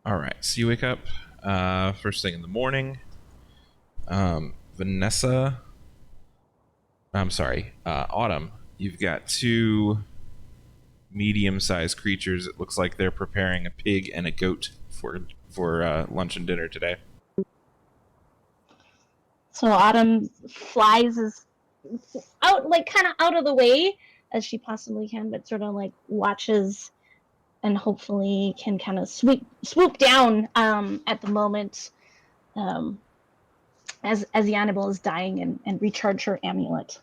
All right, so you wake up first thing in the morning. Vanessa, I'm sorry, Autumn. You've got two medium-sized creatures. It looks like they're preparing a pig and a goat for lunch and dinner today. So Autumn flies as out, like kind of out of the way as she possibly can, but sort of like watches and hopefully can kind of swoop down at the moment um, as the animal is dying and recharge her amulet.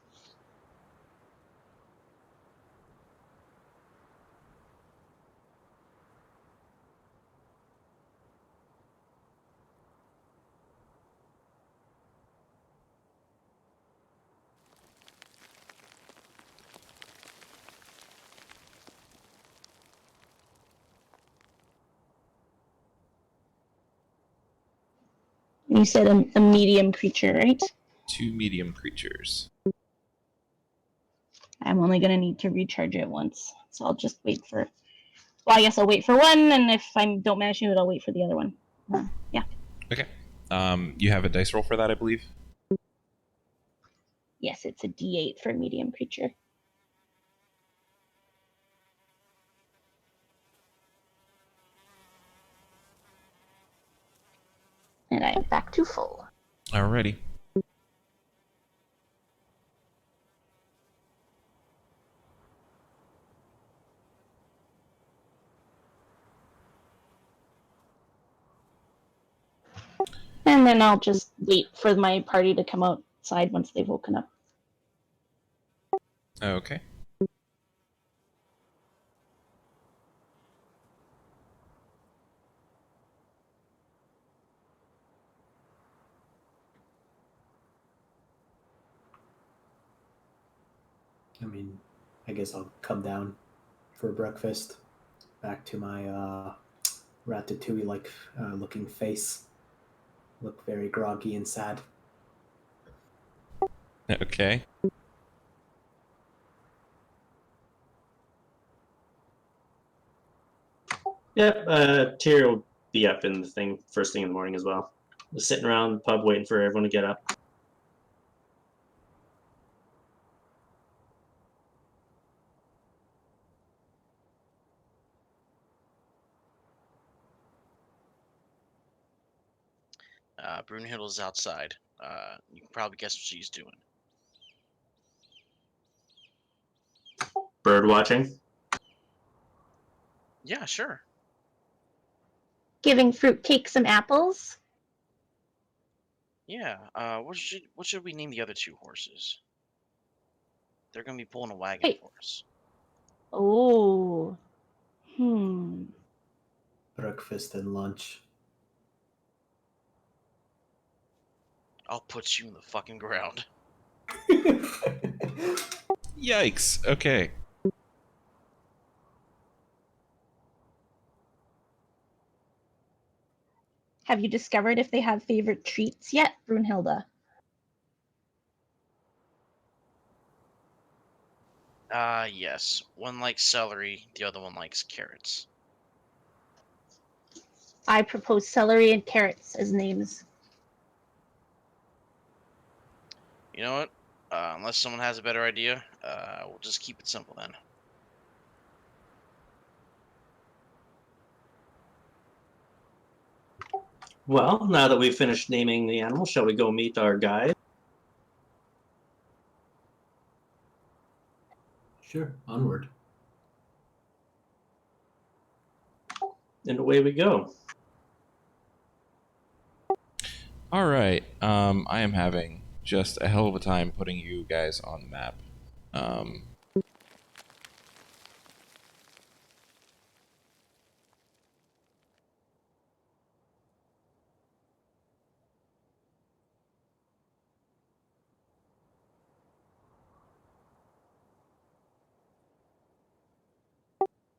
You said a medium creature, right? Two medium creatures. I'm only going to need to recharge it once. So I'll just wait for... Well, I guess I'll wait for one, and if I don't manage to do it, I'll wait for the other one. Yeah. Okay. You have a dice roll for that, I believe? Yes, it's a D8 for a medium creature. And I'm back to full. Alrighty. And then I'll just wait for my party to come outside once they've woken up. Okay. I mean, I guess I'll come down for breakfast. Back to my ratatouille-like looking face. Look very groggy and sad. Okay. Yep, Tyr will be up in the thing first thing in the morning as well. Just sitting around the pub waiting for everyone to get up. Brunhilde's outside. You can probably guess what she's doing. Bird watching. Yeah, sure. Giving fruitcake some apples. Yeah. What should we name the other two horses? They're gonna be pulling a wagon Hey. for us. Oh. Breakfast and lunch. I'll put you in the fucking ground. Yikes. Okay. Have you discovered if they have favorite treats yet, Brunhilde? Yes. One likes celery, the other one likes carrots. I propose celery and carrots as names. You know what? Unless someone has a better idea, we'll just keep it simple then. Well, now that we've finished naming the animal, shall we go meet our guide? Sure, onward. And away we go. All right. I am having just a hell of a time putting you guys on the map.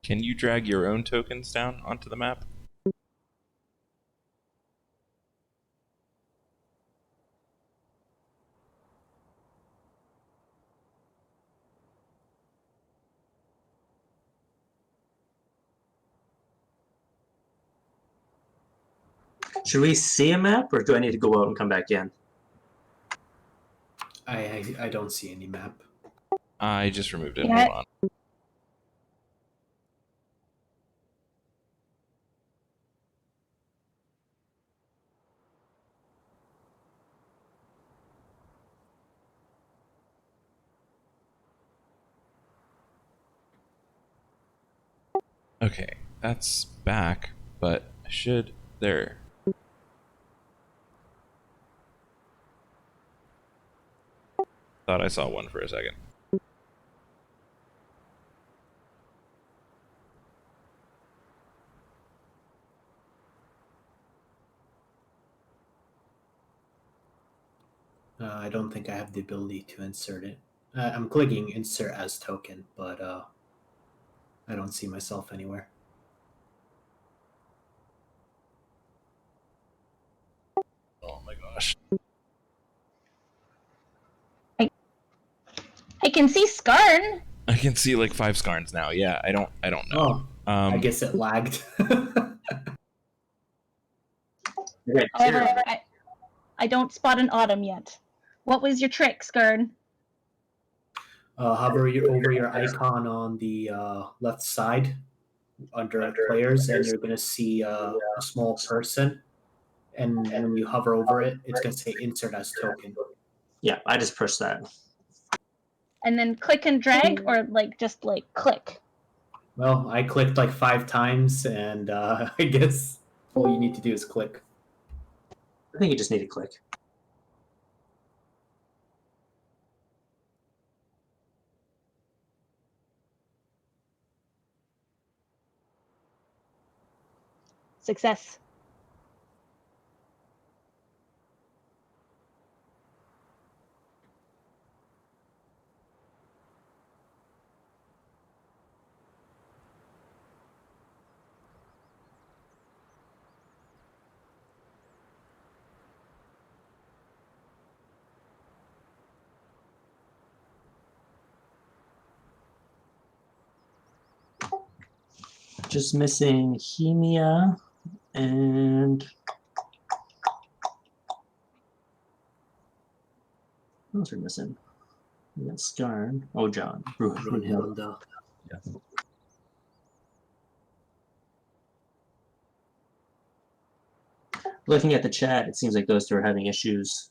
Can you drag your own tokens down onto the map? Should we see a map, or do I need to go out and come back in? I don't see any map. I just removed it. Yeah. Hold on. Okay, that's back, but should there. Thought I saw one for a second. I don't think I have the ability to insert it. I'm clicking insert as token, but I don't see myself anywhere. Oh my gosh. I can see Skarn. I can see like 5 scarns now. Yeah, I don't know. Oh, I guess it lagged. Okay, However, I don't spot an Autumn yet. What was your trick, Skarn? Hover over your icon on the left side under players, and you're going to see a small person. And when you hover over it, it's going to say insert as token. Yeah, I just pushed that. And then click and drag, or like just like click? Well, I clicked like 5 times, and I guess all you need to do is click. I think you just need to click. Success. Just missing Hemia and what else are we missing? We got Skarn. Oh, John. Brunhild. Yeah. Looking at the chat, it seems like those two are having issues.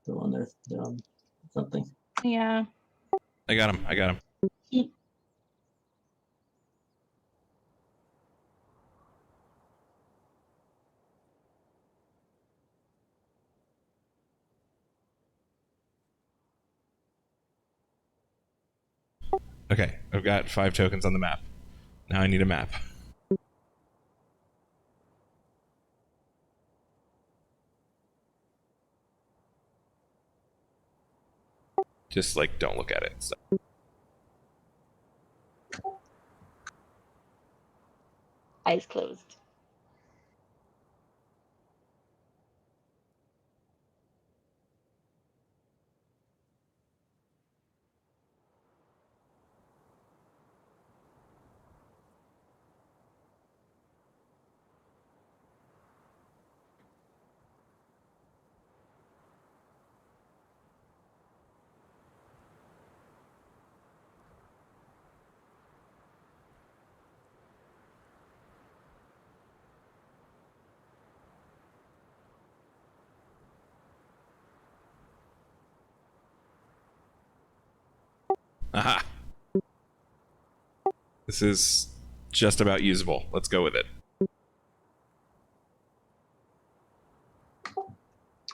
They're on something. Yeah. I got him. Okay, I've got 5 tokens on the map. Now I need a map. Just like don't look at it. So. Eyes closed. Aha! This is just about usable. Let's go with it.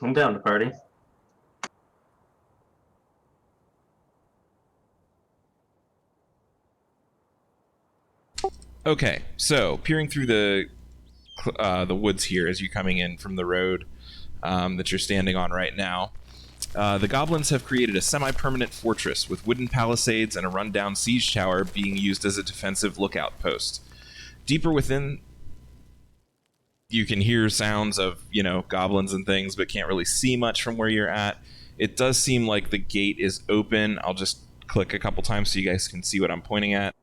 I'm down to party. Okay, so peering through the woods here as you're coming in from the road that you're standing on right now, the goblins have created a semi-permanent fortress with wooden palisades and a rundown siege tower being used as a defensive lookout post. Deeper within, you can hear sounds of, goblins and things, but can't really see much from where you're at. It does seem like the gate is open. I'll just click a couple times so you guys can see what I'm pointing at.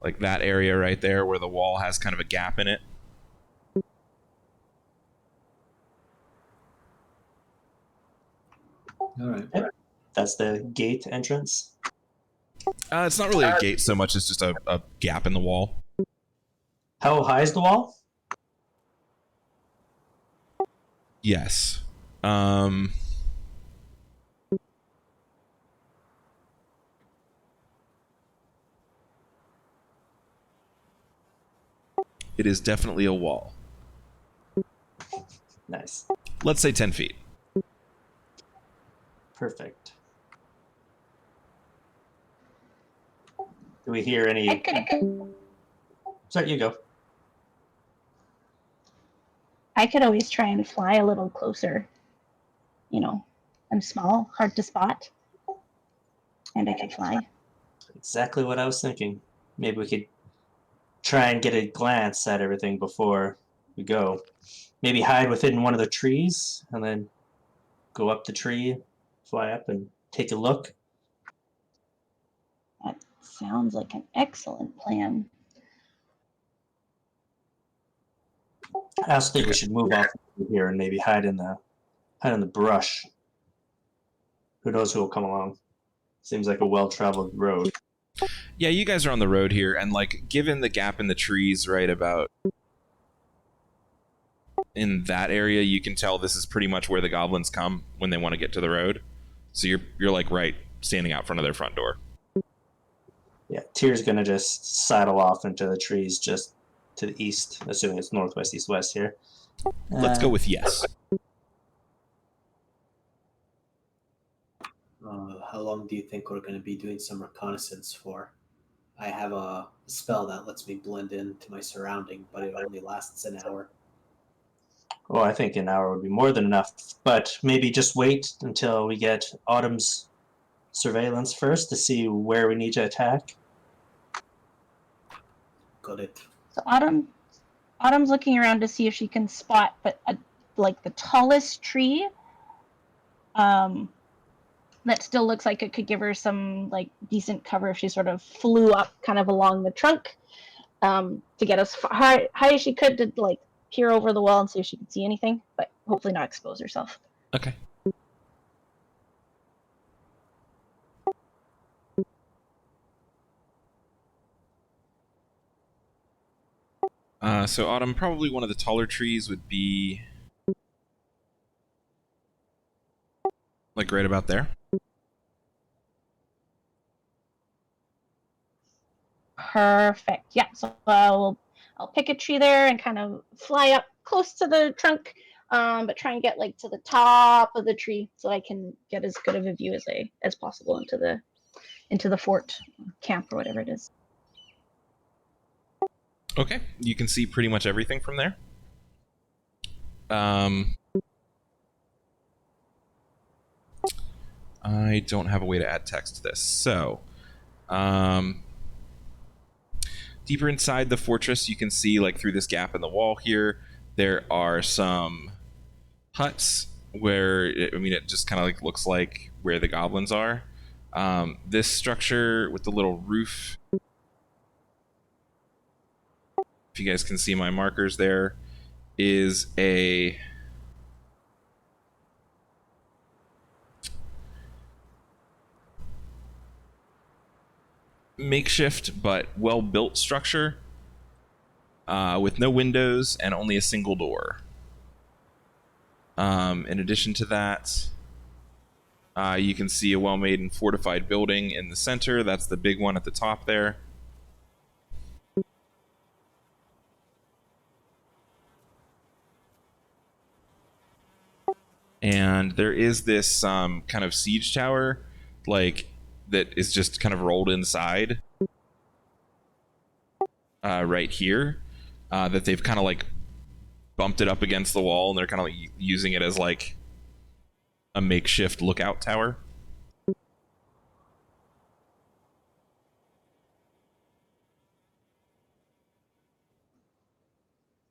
Like that area right there where the wall has kind of a gap in it. All right. That's the gate entrance. It's not really a gate so much as just a gap in the wall. How high is the wall? Yes. It is definitely a wall. Nice. Let's say 10 feet. Perfect. Do we hear any? I could Sorry, you go. always try and fly a little closer. You know, I'm small, hard to spot, and I can fly. Exactly what I was thinking. Maybe we could try and get a glance at everything before we go. Maybe hide within one of the trees and then go up the tree, fly up and take a look. That sounds like an excellent plan. I also think we should move off here and maybe hide in the brush. Who knows who will come along? Seems like a well-traveled road. Yeah, you guys are on the road here, and like, given the gap in the trees, right about in that area, you can tell this is pretty much where the goblins come when they want to get to the road. So you're like right standing out front of their front door. Yeah, Tyr's gonna just sidle off into the trees just to the east, assuming it's northwest, east, west here. Let's go with yes. How long do you think we're going to be doing some reconnaissance for? I have a spell that lets me blend into my surrounding, but it only lasts an hour. Oh, I think an hour would be more than enough, but maybe just wait until we get Autumn's surveillance first to see where we need to attack. Got it. So Autumn's looking around to see if she can spot, but like the tallest tree, that still looks like it could give her some like decent cover if she sort of flew up kind of along the trunk, to get as high as she could to like peer over the wall and see if she could see anything, but hopefully not expose herself. Okay. So Autumn, probably one of the taller trees would be like right about there. Perfect. Yeah. So I'll pick a tree there and kind of fly up close to the trunk, but try and get like to the top of the tree so I can get as good of a view as possible into the fort camp or whatever it is. Okay, you can see pretty much everything from there. I don't have a way to add text to this, so deeper inside the fortress, you can see like through this gap in the wall here, there are some huts where it just kind of like looks like where the goblins are. This structure with the little roof, if you guys can see my markers there, is a makeshift but well-built structure with no windows and only a single door. In addition to that, you can see a well-made and fortified building in the center. That's the big one at the top there. And there is this kind of siege tower, like, that is just kind of rolled inside right here, that they've kind of like bumped it up against the wall, and they're kind of like using it as like a makeshift lookout tower.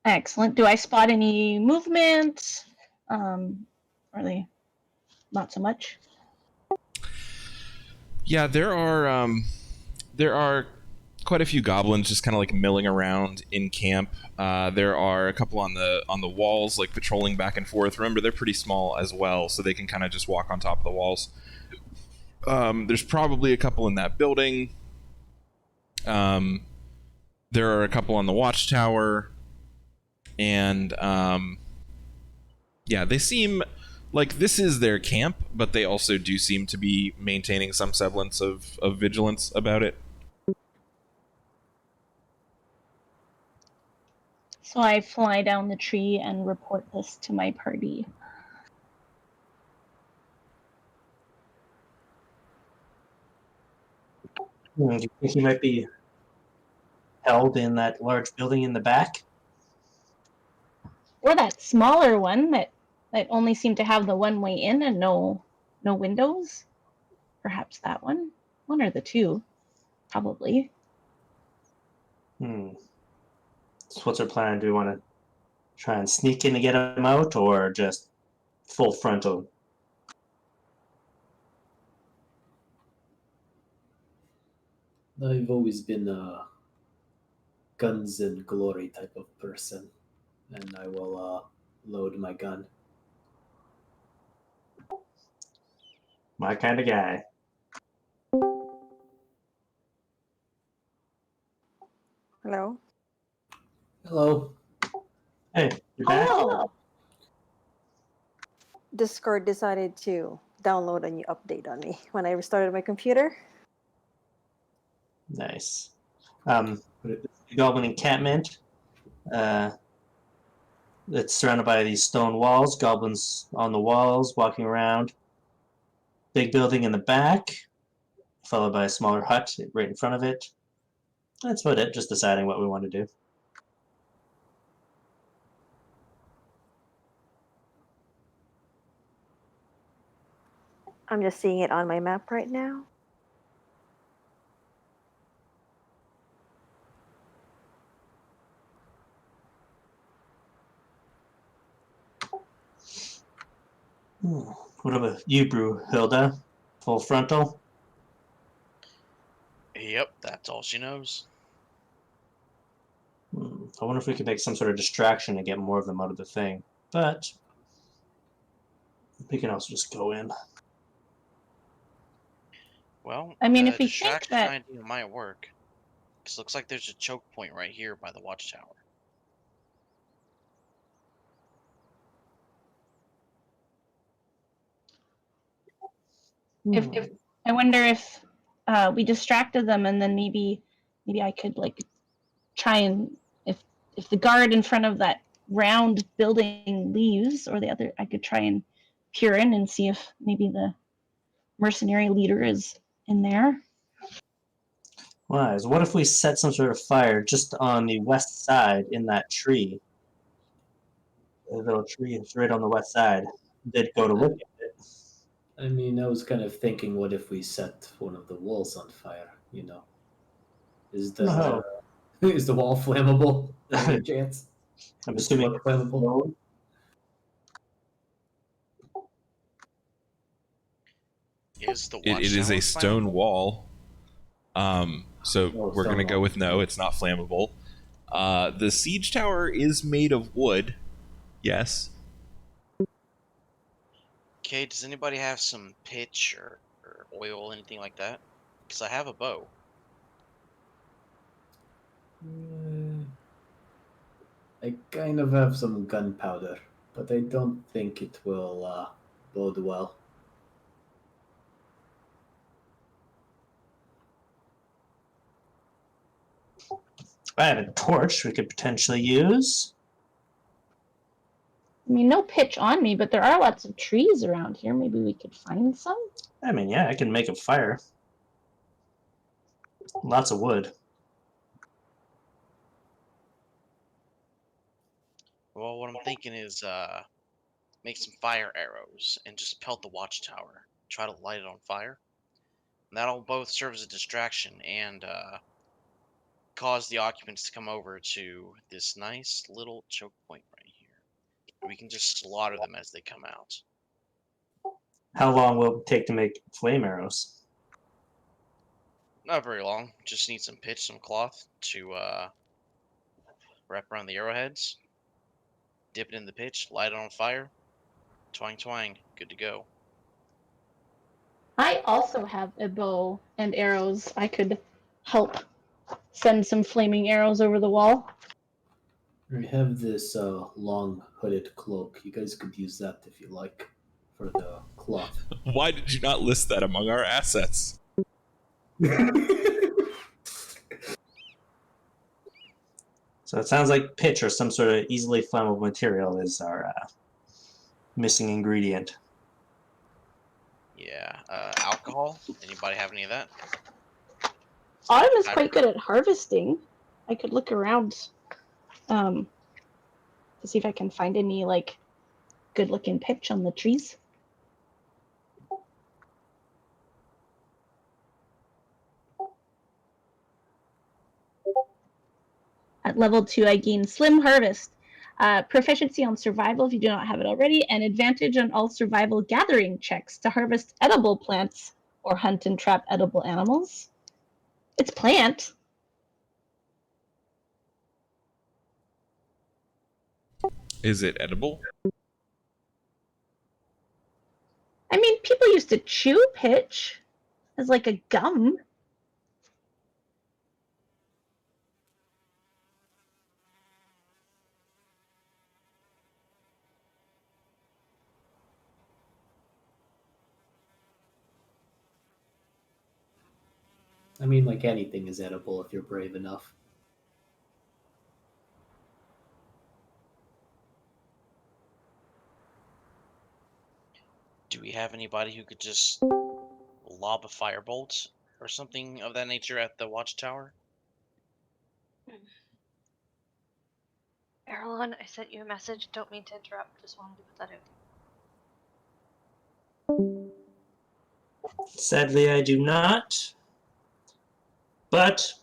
Excellent. Do I spot any movement? Really, not so much. Yeah, there are quite a few goblins just kind of like milling around in camp. There are a couple on the walls, like patrolling back and forth. Remember, they're pretty small as well, so they can kind of just walk on top of the walls. There's probably a couple in that building. There are a couple on the watchtower, and yeah, they seem like this is their camp, but they also do seem to be maintaining some semblance of vigilance about it. So I fly down the tree and report this to my party. Do you think he might be held in that large building in the back? Or that smaller one that only seemed to have the one way in and no windows. Perhaps that one or the two, probably. So what's our plan? Do we want to try and sneak in to get him out, or just full frontal? I've always been a guns and glory type of person, and I will load my gun. My kind of guy. Hello? Hello. Hey, you're back? Oh, Discord decided to download a new update on me when I restarted my computer. Nice. The goblin encampment. It's surrounded by these stone walls. Goblins on the walls, walking around. Big building in the back, followed by a smaller hut right in front of it. That's about it. Just deciding what we want to do. I'm just seeing it on my map right now. What about you, Brewhilda? Full frontal? Yep, that's all she knows. I wonder if we could make some sort of distraction to get more of them out of the thing. But we can also just go in. Well, I mean, the if we think distraction that idea might work. Because looks like there's a choke point right here by the watchtower. if I wonder if we distracted them, and then maybe I could like try and if the guard in front of that round building leaves, or the other, I could try and peer in and see if maybe the mercenary leader is in there. Wise. What if we set some sort of fire just on the west side in that tree? The little tree is right on the west side. Did go to look at it. I mean, I was kind of thinking, what if we set one of the walls on fire? You know, is the No. is the wall flammable? Any chance? I'm Does it assuming look flammable? Is the It watchtower is a stone flammable? wall. So Oh, we're going to stone go wall. with no, it's not flammable. The siege tower is made of wood. Yes. Okay, does anybody have some pitch or oil, anything like that? Because I have a bow. I kind of have some gunpowder, but I don't think it will bode well. I have a torch we could potentially use. I mean, no pitch on me, but there are lots of trees around here. Maybe we could find some. I mean, yeah, I can make a fire. Lots of wood. Well, what I'm thinking is make some fire arrows and just pelt the watchtower. Try to light it on fire. And that'll both serve as a distraction and cause the occupants to come over to this nice little choke point right here. We can just slaughter them as they come out. How long will it take to make flame arrows? Not very long. Just need some pitch, some cloth to wrap around the arrowheads. Dip it in the pitch, light it on fire. Twang twang, good to go. I also have a bow and arrows. I could help send some flaming arrows over the wall. I have this long hooded cloak. You guys could use that if you like for the cloth. Why did you not list that among our assets? So it sounds like pitch or some sort of easily flammable material is our missing ingredient. Yeah. Alcohol? Anybody have any of that? Autumn is quite good at harvesting. I could look around to see if I can find any like good looking pitch on the trees. At level 2, I gain Slim Harvest. Proficiency on survival if you do not have it already, and advantage on all survival gathering checks to harvest edible plants or hunt and trap edible animals. It's plant. Is it edible? I mean, people used to chew pitch as like a gum. I mean, like anything is edible if you're brave enough. Do we have anybody who could just lob a firebolt or something of that nature at the watchtower? Erlon, I sent you a message. Don't mean to interrupt. Just wanted to put that out. Sadly, I do not. But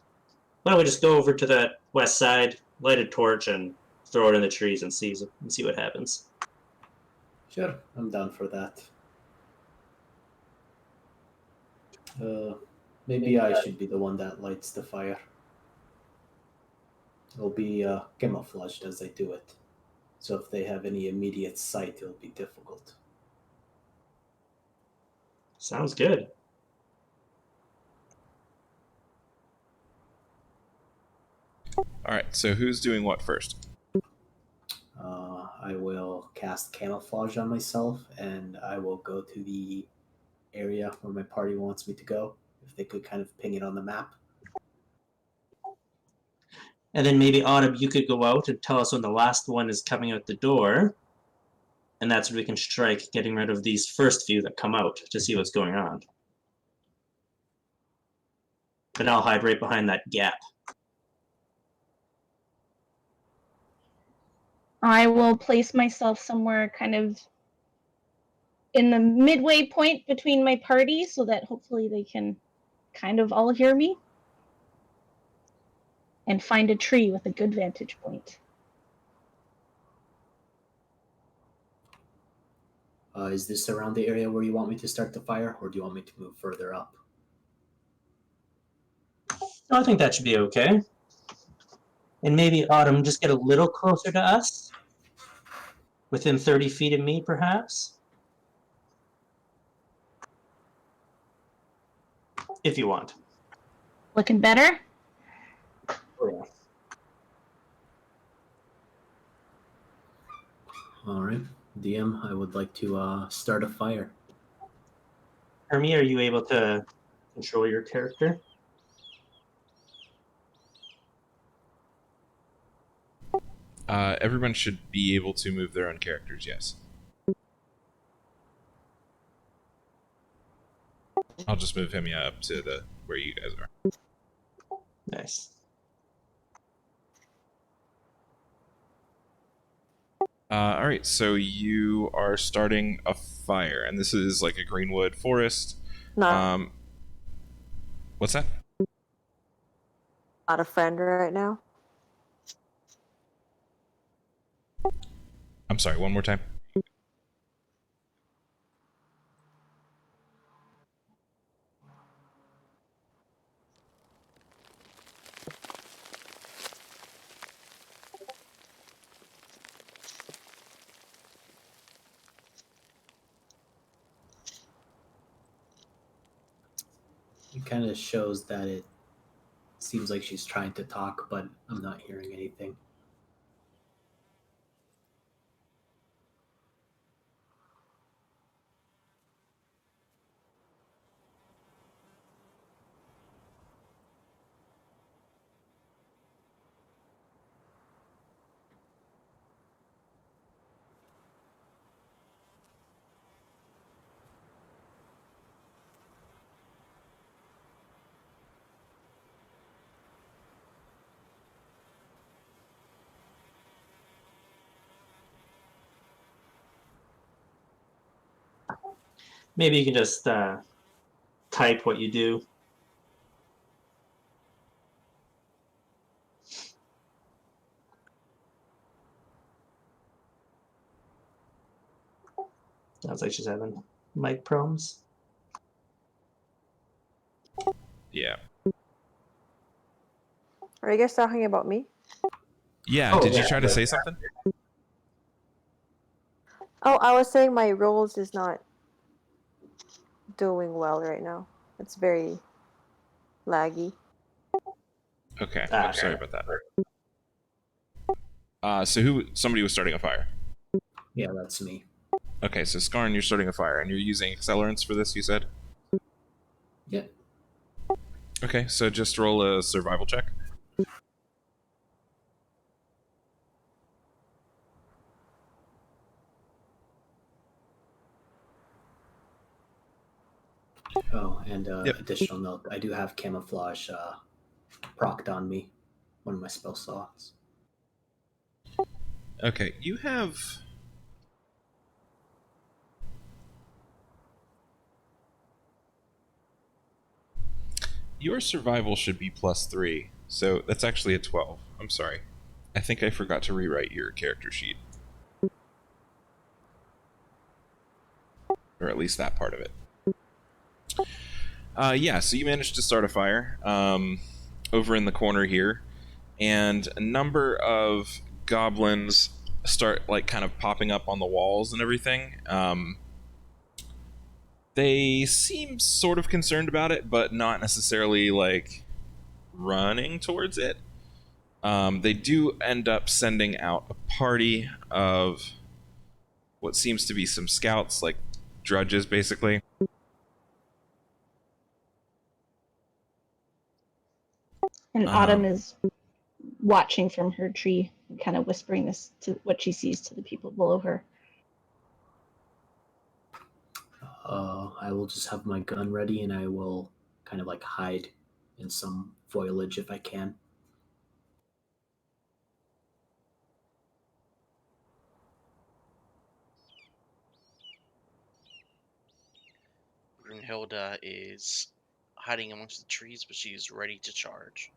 why don't we just go over to the west side, light a torch, and throw it in the trees and see what happens. Sure, I'm down for that. Maybe I should be the one that lights the fire. It'll be camouflaged as I do it. So if they have any immediate sight, it'll be difficult. Sounds good. Alright, so who's doing what first? I will cast camouflage on myself, and I will go to the area where my party wants me to go. If they could kind of ping it on the map. And then maybe Autumn, you could go out and tell us when the last one is coming out the door. And that's when we can strike, getting rid of these first few that come out to see what's going on. And I'll hide right behind that gap. I will place myself somewhere kind of in the midway point between my party so that hopefully they can kind of all hear me. And find a tree with a good vantage point. Is this around the area where you want me to start the fire, or do you want me to move further up? I think that should be okay. And maybe Autumn, just get a little closer to us. Within 30 feet of me, perhaps. If you want. Looking better? Oh, yeah. All right, DM, I would like to start a fire. Hermie, are you able to control your character? Everyone should be able to move their own characters, yes. I'll just move him up to the where you guys are. Nice. Alright, so you are starting a fire, and this is like a greenwood forest. Not, What's that? not a friend right now. I'm sorry, one more time. It kind of shows that it seems like she's trying to talk, but I'm not hearing anything. Maybe you can just type what you do. Sounds like she's having mic problems. Yeah. Are you guys talking about me? Yeah. Oh, Did you yeah. try to say something? Oh, I was saying my rolls is not doing well right now. It's very laggy. Okay. Ah, Sorry okay. about that. So somebody was starting a fire. Yeah, that's me. Okay, so Skarn, you're starting a fire, and you're using accelerants for this, you said? Yeah. Okay, so just roll a survival check. Oh, and Yep. additional note, I do have camouflage procced on me, one of my spell slots. Okay, you have... Your survival should be +3, so that's actually a 12. I'm sorry. I think I forgot to rewrite your character sheet. Or at least that part of it. Yeah, so you managed to start a fire over in the corner here, and a number of goblins start like kind of popping up on the walls and everything. They seem sort of concerned about it, but not necessarily like running towards it. They do end up sending out a party of what seems to be some scouts, like drudges, basically. And Autumn is watching from her tree, kind of whispering this to what she sees to the people below her. I will just have my gun ready, and I will kind of like hide in some foliage if I can. Brunhilde is hiding amongst the trees, but she's ready to charge.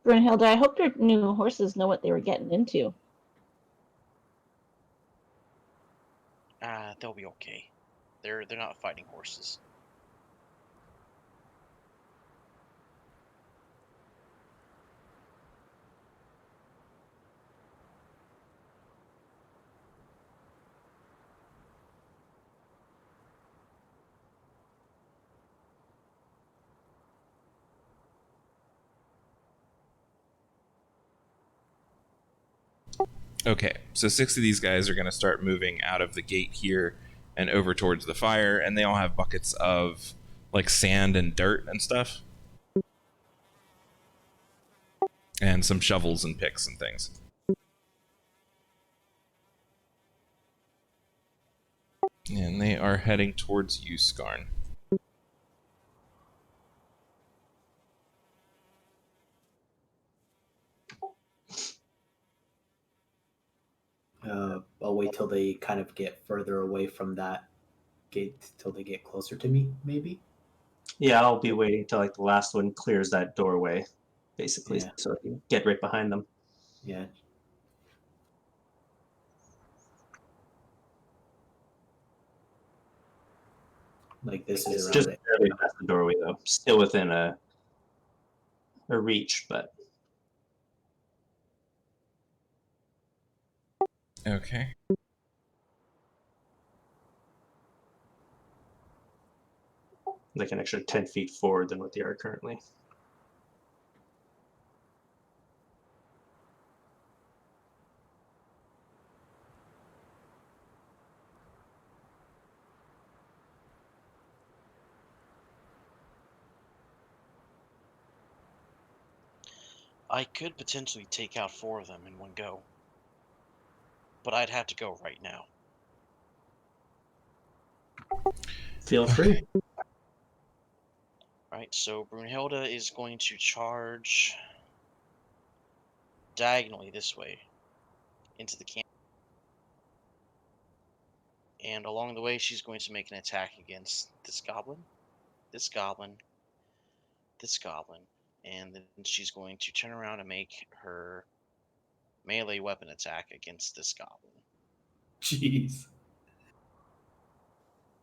Brunhilde, I hope your new horses know what they were getting into. They'll be okay. They're not fighting horses. Okay, so 6 of these guys are going to start moving out of the gate here and over towards the fire, and they all have buckets of like sand and dirt and stuff. And some shovels and picks and things. And they are heading towards you, Skarn. I'll wait till they kind of get further away from that gate till they get closer to me, maybe. Yeah, I'll be waiting till like the last one clears that doorway, basically, Yeah. so I can get right behind them. Yeah. Like this is around Just it. barely past the doorway, though. Still within a reach, but Okay. like an extra 10 feet forward than what they are currently. I could potentially take out 4 of them in one go, but I'd have to go right now. Feel free. Right, so Brunhilde is going to charge diagonally this way into the camp. And along the way, she's going to make an attack against this goblin, this goblin, this goblin, and then she's going to turn around and make her melee weapon attack against this goblin. Jeez.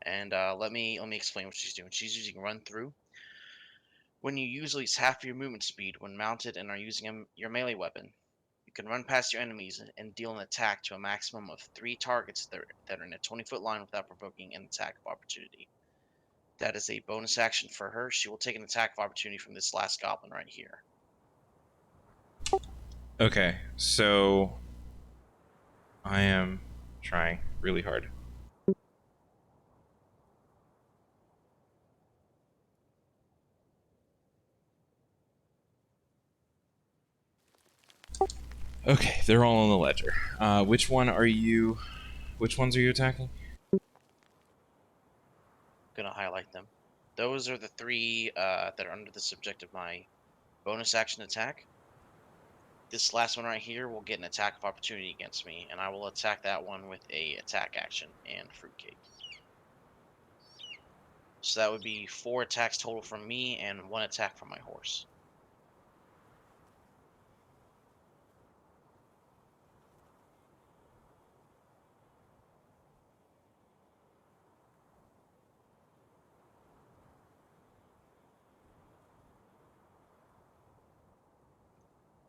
And let me explain what she's doing. She's using run through. When you use at least half your movement speed when mounted and are using your melee weapon, you can run past your enemies and deal an attack to a maximum of 3 targets that are in a 20-foot line without provoking an attack of opportunity. That is a bonus action for her. She will take an attack of opportunity from this last goblin right here. Okay, so I am trying really hard. Okay, they're all on the ledger. Which ones are you attacking? Gonna highlight them. Those are the 3 that are under the subject of my bonus action attack. This last one right here will get an attack of opportunity against me, and I will attack that one with a attack action and fruitcake. So that would be 4 attacks total from me and 1 attack from my horse.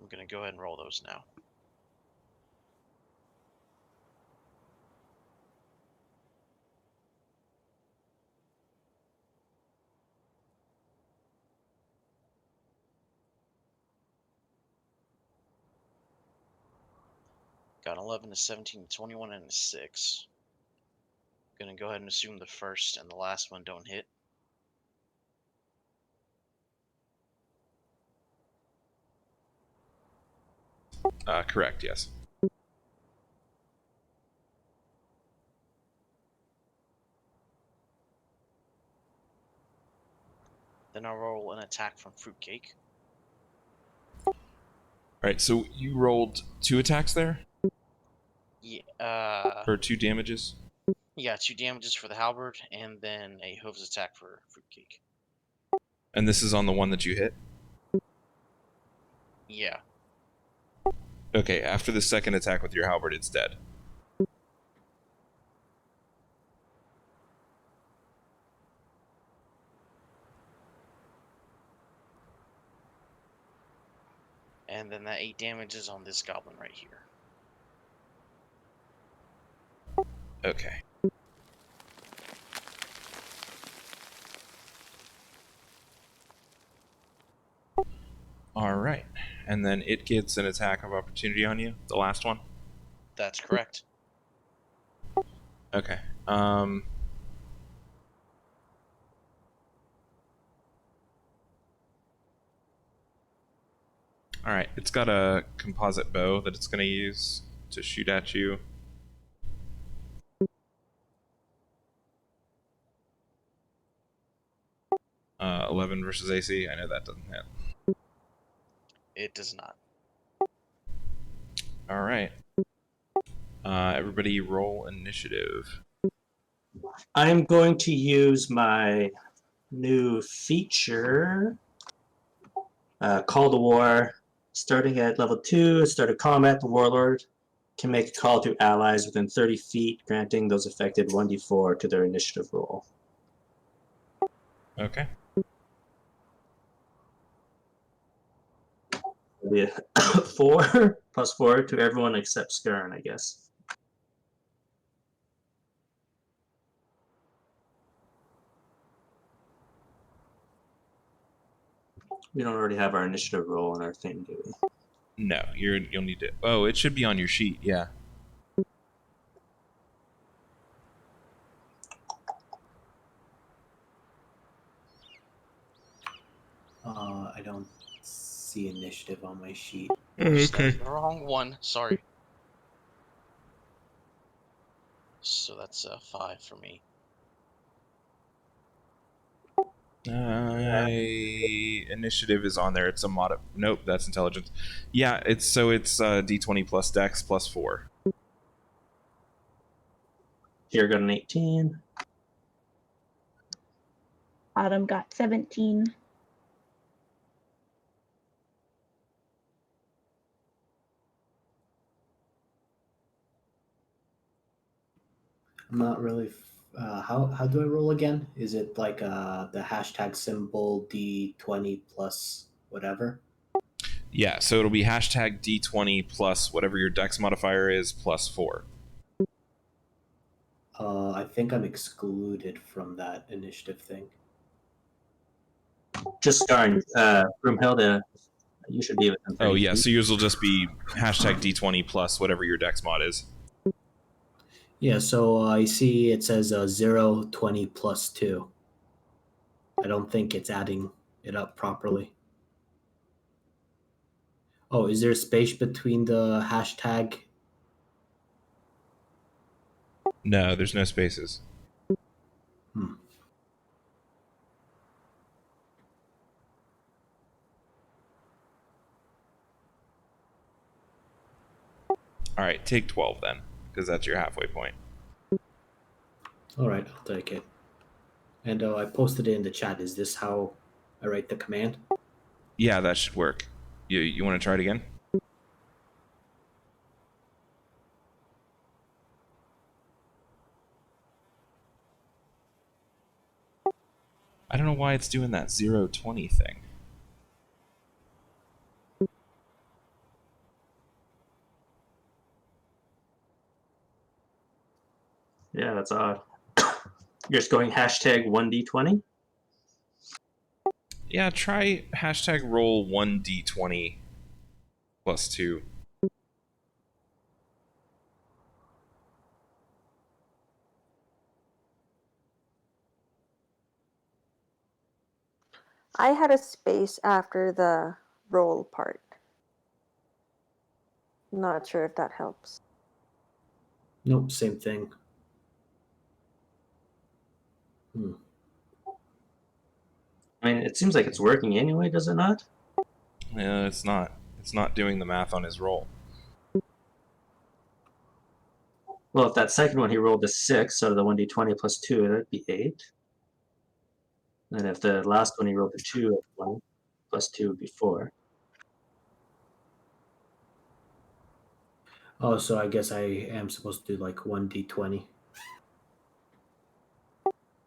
I'm gonna go ahead and roll those now. Got 11, a 17, a 21, and a 6. Gonna go ahead and assume the first and the last one don't hit. Correct, yes. Then I'll roll an attack from fruitcake. Alright, so you rolled 2 attacks there? Yeah, For 2 damages? yeah, 2 damages for the halberd, and then a hooves attack for fruitcake. And this is on the one that you hit? Yeah. Okay, after the second attack with your halberd, it's dead. And then that 8 damage is on this goblin right here. Okay. Alright. And then it gets an attack of opportunity on you, the last one? That's correct. Okay. Alright, it's got a composite bow that it's going to use to shoot at you. Uh, 11 versus AC. I know that doesn't hit. It does not. Alright. Everybody roll initiative. I'm going to use my new feature, Call to War. Starting at level 2, start a combat, the Warlord can make a call to allies within 30 feet, granting those affected 1d4 to their initiative roll. Okay. It'll be a 4 plus 4 to everyone except Skern, I guess. We don't already have our initiative roll on our thing, do we? No, you'll need to. Oh, it should be on your sheet. Yeah. I don't see initiative on my sheet. Oops, that was the wrong one. Sorry. So that's 5 for me. Initiative is on there. It's a mod. Nope, that's intelligence. Yeah, it's D20 plus Dex plus 4. Here got an 18. Autumn got 17. I'm not really. How do I roll again? Is it like the hashtag symbol D20 plus whatever? Yeah, so it'll be hashtag D20 plus whatever your Dex modifier is plus 4. I think I'm excluded from that initiative thing. Just Skern. Broomhilda, you should be within 30 Oh yeah, feet. so yours will just be hashtag D20 plus whatever your Dex mod is. Yeah, so I see it says 0, 20 plus 2. I don't think it's adding it up properly. Oh, is there a space between the hashtag? No, there's no spaces. All right, take 12 then, because that's your halfway point. All right, I'll take it. And I posted it in the chat. Is this how I write the command? Yeah, that should work. You want to try it again? I don't know why it's doing that 0-20 thing. Yeah, that's odd. You're just going hashtag 1d20? Yeah, try hashtag roll 1d20 plus 2. I had a space after the roll part. Not sure if that helps. Nope, same thing. I mean, it seems like it's working anyway, does it not? Yeah, it's not. It's not doing the math on his roll. Well, if that second one he rolled a 6 out of the 1d20 plus 2, that'd be 8. And if the last one he rolled a 2 out of 1 plus 2 would be 4. Oh, so I guess I am supposed to do like 1d20.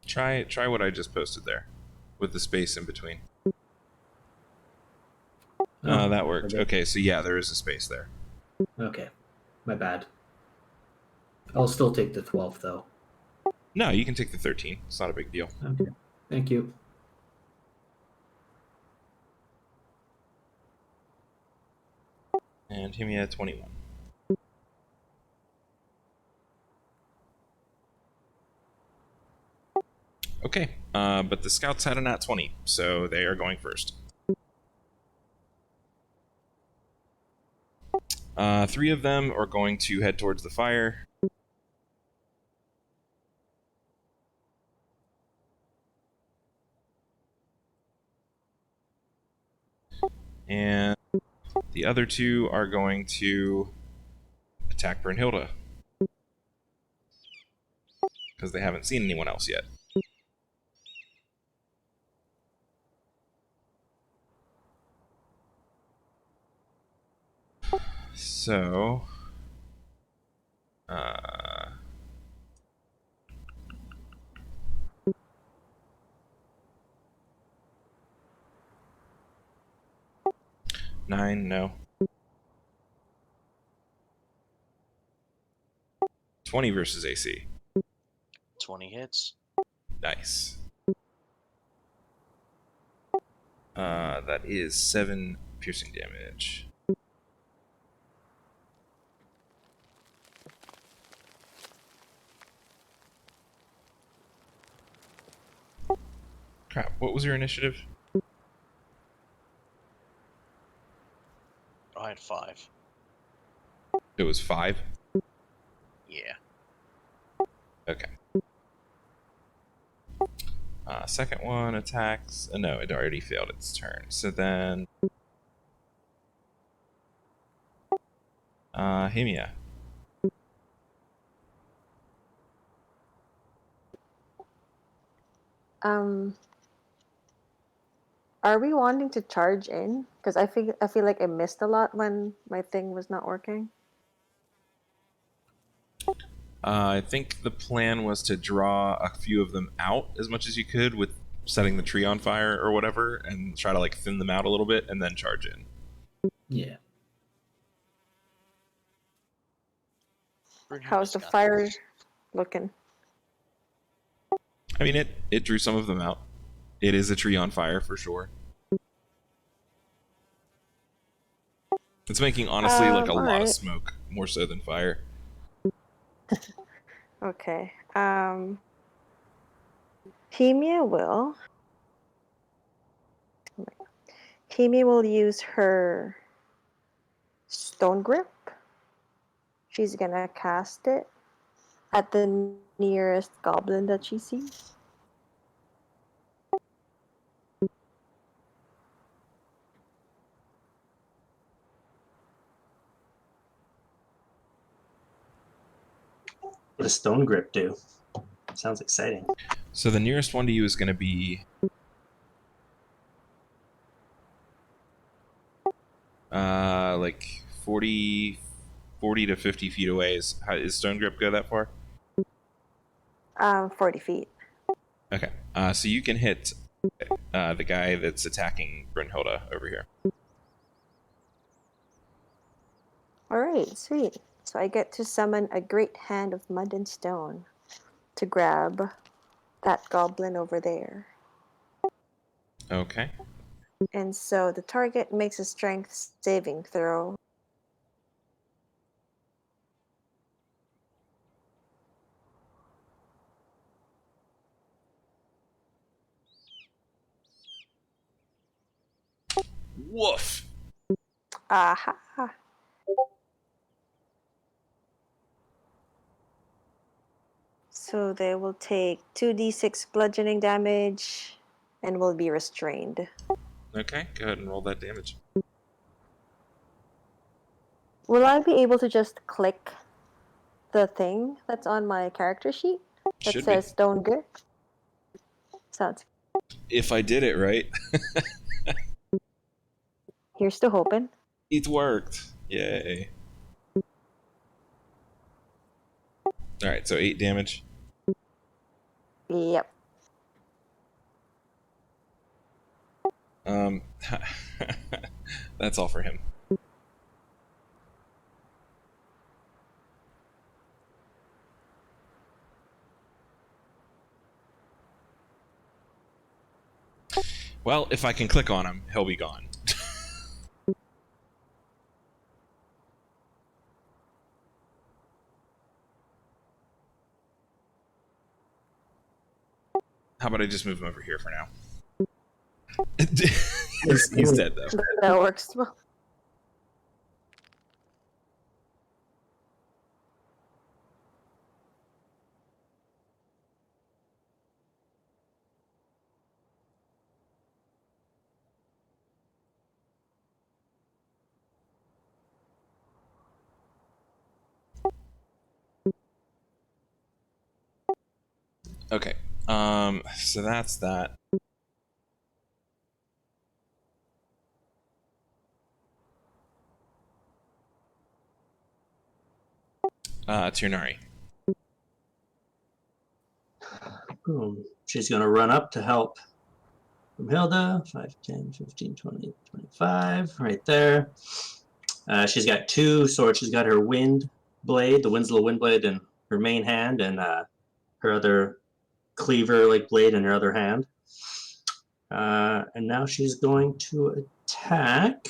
Try what I just posted there, with the space in between. Oh, that worked. Okay, so yeah, there is a space there. Okay, my bad. I'll still take the 12 though. No, you can take the 13. It's not a big deal. Okay, thank you. And hit me at 21. Okay, but the scouts had a nat 20, so they are going first. 3 of them are going to head towards the fire. And the other 2 are going to attack Brunhilde. Because they haven't seen anyone else yet. So... 9, no. 20 versus AC. 20 hits. Nice. That is 7 piercing damage. Crap, what was your initiative? I had 5. It was 5? Yeah. Okay. Second one attacks. No, it already failed its turn. So then... Himia. Um, are we wanting to charge in? Because I feel like I missed a lot when my thing was not working. I think the plan was to draw a few of them out as much as you could with setting the tree on fire or whatever, and try to like thin them out a little bit, and then charge in. Yeah. How's the Brunhilde's got fire this. looking? I mean, it drew some of them out. It is a tree on fire for sure. It's making, honestly, like a lot of alright. smoke, more so than fire. Okay. Hemia will. Hemia will use her stone grip. She's gonna cast it at the nearest goblin that she sees. What does stone grip do? Sounds exciting. So the nearest one to you is going to be like 40 to 50 feet away. Is Stone Grip go that far? 40 feet. Okay. So you can hit the guy that's attacking Brunhilde over here. Alright, sweet. So I get to summon a great hand of mud and stone to grab that goblin over there. Okay. And so the target makes a strength saving throw. Woof. Aha! So they will take 2d6 bludgeoning damage and will be restrained. Okay, go ahead and roll that damage. Will I be able to just click the thing that's on my character sheet that Should says be. stone grip? Sounds. If I did it right. Here's to hoping. It worked. Yay. Alright, so 8 damage. Yep. That's all for him. Well, if I can click on him, he'll be gone. How about I just move him over here for now? He's dead, though. That works well. Okay. So that's that. Tirnari. Boom. She's gonna run up to help Hilda, 5, 10, 15, 20, 25, right there. She's got 2 swords. She's got her wind blade, the Winslow wind blade in her main hand, and her other cleaver-like blade in her other hand. And now she's going to attack.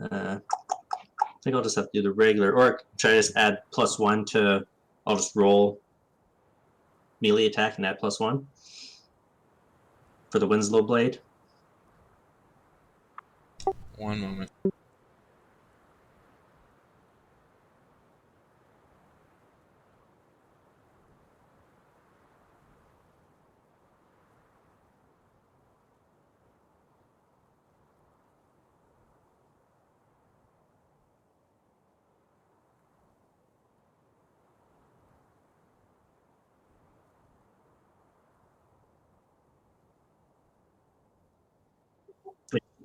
I think I'll just have to do the regular, or should I just add +1 to, I'll just roll melee attack and add +1 for the Winslow blade. One moment.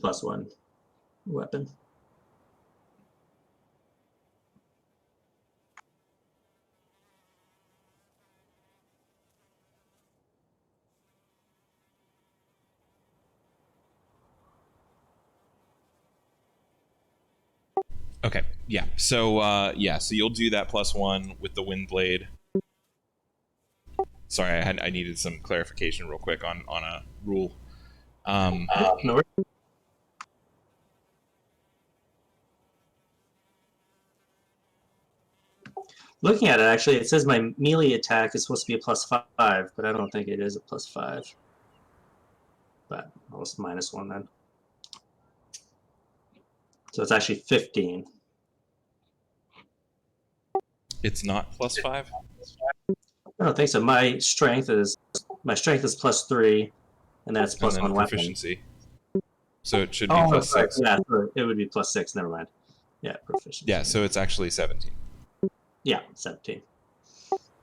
+1 weapon. Okay, yeah. So so you'll do that +1 with the wind blade. Sorry, I needed some clarification real quick on a rule. No worries. Looking at it, actually, it says my melee attack is supposed to be a +5, but I don't think it is a +5. But I'll just -1 then. So it's actually 15. It's not +5? I don't think so. My strength is +3, and that's And +1 then weapon. proficiency. So it should be Oh, +6. yeah, so it would be +6. Never mind. Yeah, proficiency. Yeah, so it's actually 17. Yeah, 17.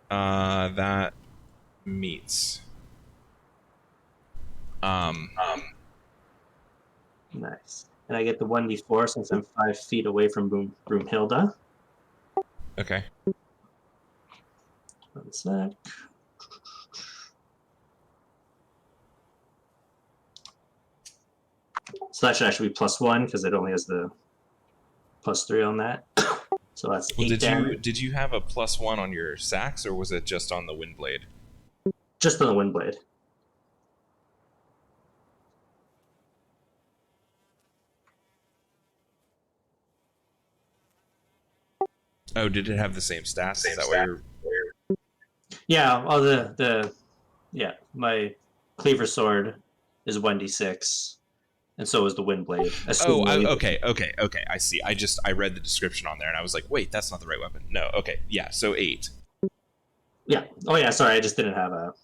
That meets. Nice. And I get the 1d4 since I'm 5 feet away from Broomhilda. Okay. 1 sec. So that should actually be +1 because it only has the +3 on that. So that's 8 damage. Did you have a +1 on your sax, or was it just on the wind blade? Just on the wind blade. Oh, did it have the same stats? Is that why you're... Yeah, all my cleaver sword is 1d6, and so is the wind blade. Okay. I see. I read the description on there, and I was like, wait, that's not the right weapon. No, okay, yeah, so 8. Yeah. Oh yeah. Sorry, I just didn't have a.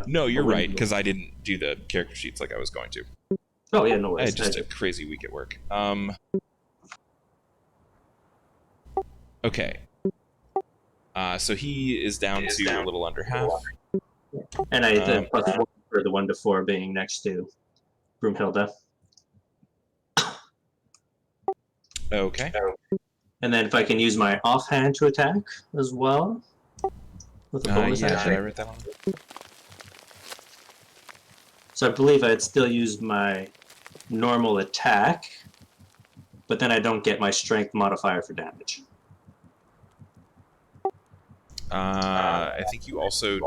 No, you're right, because I didn't do the character sheets like I was going to. Oh yeah, no I worries. had just a crazy week at work. Okay. So he is down to a little under half. And I did +1 for the 1 to 4 being next to Broomhilda. Okay. And then if I can use my offhand to attack as well. With a bonus action. I wrote that on. So I believe I'd still use my normal attack, but then I don't get my strength modifier for damage. I think you also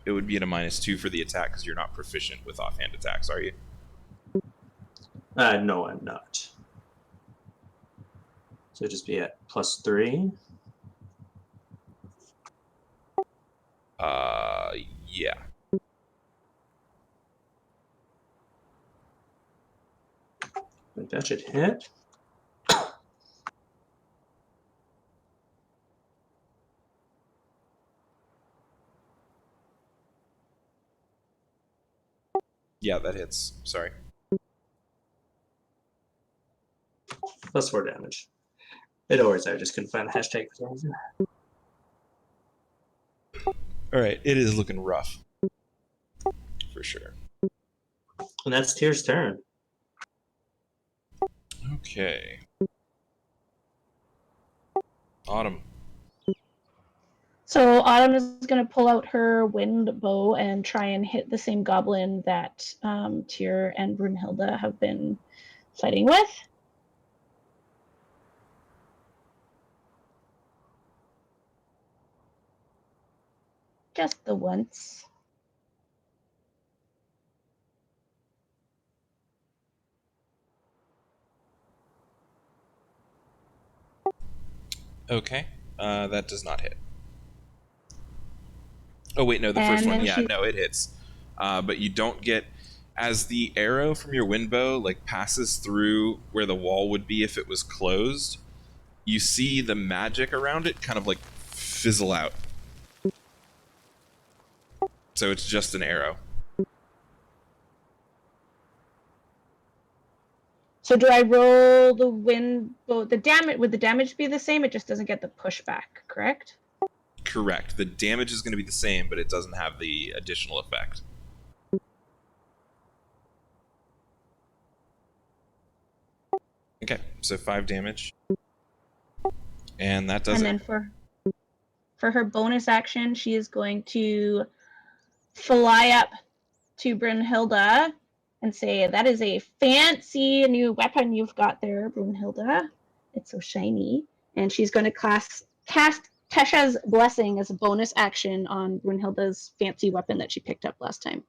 it would be at a -2 for the attack because you're not proficient with offhand attacks, are you? No, I'm not. So it'd just be at +3. Yeah. I think that should hit. Yeah, that hits. Sorry. +4 damage. It always, I just couldn't find the hashtag for some reason. All right, it is looking rough. For sure. And that's Tyr's turn. Okay. Autumn. So Autumn is going to pull out her wind bow and try and hit the same goblin that Tyr and Brunhilde have been fighting with. Just the once. Okay, that does not hit. Oh wait, no, the And first one. then Yeah, she- no, it hits. But you don't get, as the arrow from your wind bow like passes through where the wall would be if it was closed. You see the magic around it kind of like fizzle out. So it's just an arrow. So do I roll the wind bow? The damage, would the damage be the same? It just doesn't get the pushback, correct? Correct. The damage is going to be the same, but it doesn't have the additional effect. Okay, so 5 damage. And that does And it. then for her bonus action, she is going to fly up to Brunhilde and say, "That is a fancy new weapon you've got there, Brunhilde. It's so shiny." And she's going to cast Tesha's Blessing as a bonus action on Brunhilde's fancy weapon that she picked up last time.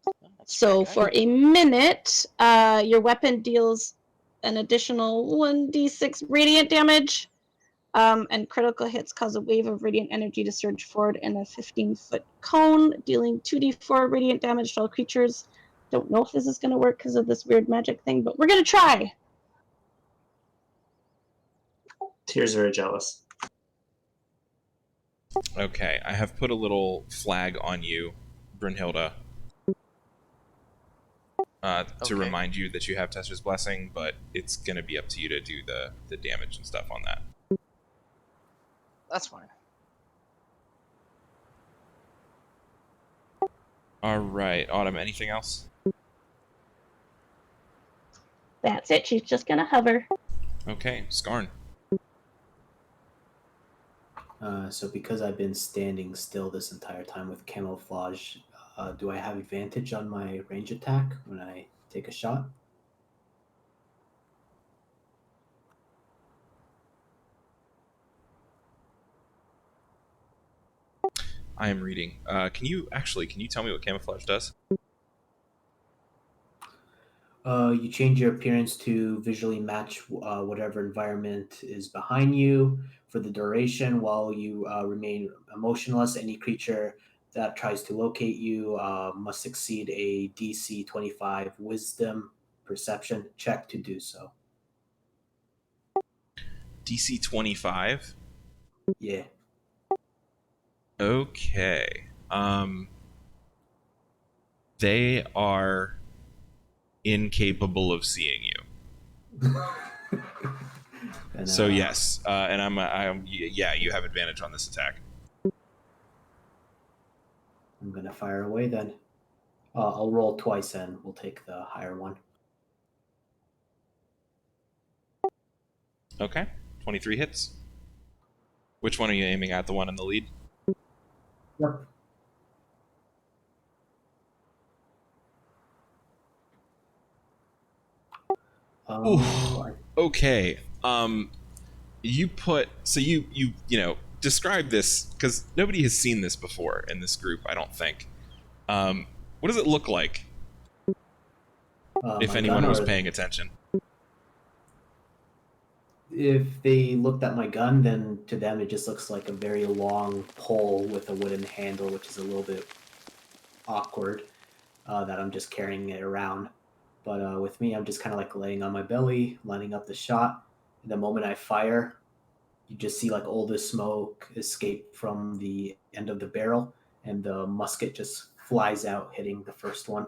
Oh, that's So pretty for a minute, your weapon deals an additional 1d6 radiant damage, and critical hits cause a wave of radiant energy to surge forward in a 15-foot cone, dealing 2d4 radiant damage to all creatures. Don't know if this is going to work because of this weird magic thing, but we're going to try. Tears very jealous. Okay, I have put a little flag on you, Brunhilde, to Okay. remind you that you have Tesser's Blessing, but it's going to be up to you to do the damage and stuff on that. That's fine. Alright, Autumn, anything else? That's it. She's just going to hover. Okay, Skarn. So because I've been standing still this entire time with camouflage, do I have advantage on my range attack when I take a shot? I am reading. Can you tell me what camouflage does? You change your appearance to visually match whatever environment is behind you for the duration while you remain emotionless. Any creature that tries to locate you must succeed a DC 25 Wisdom Perception check to do so. DC 25? Yeah. Okay. They are incapable of seeing you. And, So yes, and yeah, you have advantage on this attack. I'm gonna fire away then. I'll roll twice and we'll take the higher one. Okay, 23 hits. Which one are you aiming at? The one in the lead? Yep. Okay. You describe this because nobody has seen this before in this group. I don't think. What does it look like? If my anyone gun, was or paying attention. if they looked at my gun, then to them it just looks like a very long pole with a wooden handle, which is a little bit awkward that I'm just carrying it around. But with me, I'm just kind of like laying on my belly, lining up the shot. And the moment I fire, you just see like all this smoke escape from the end of the barrel, and the musket just flies out, hitting the first one.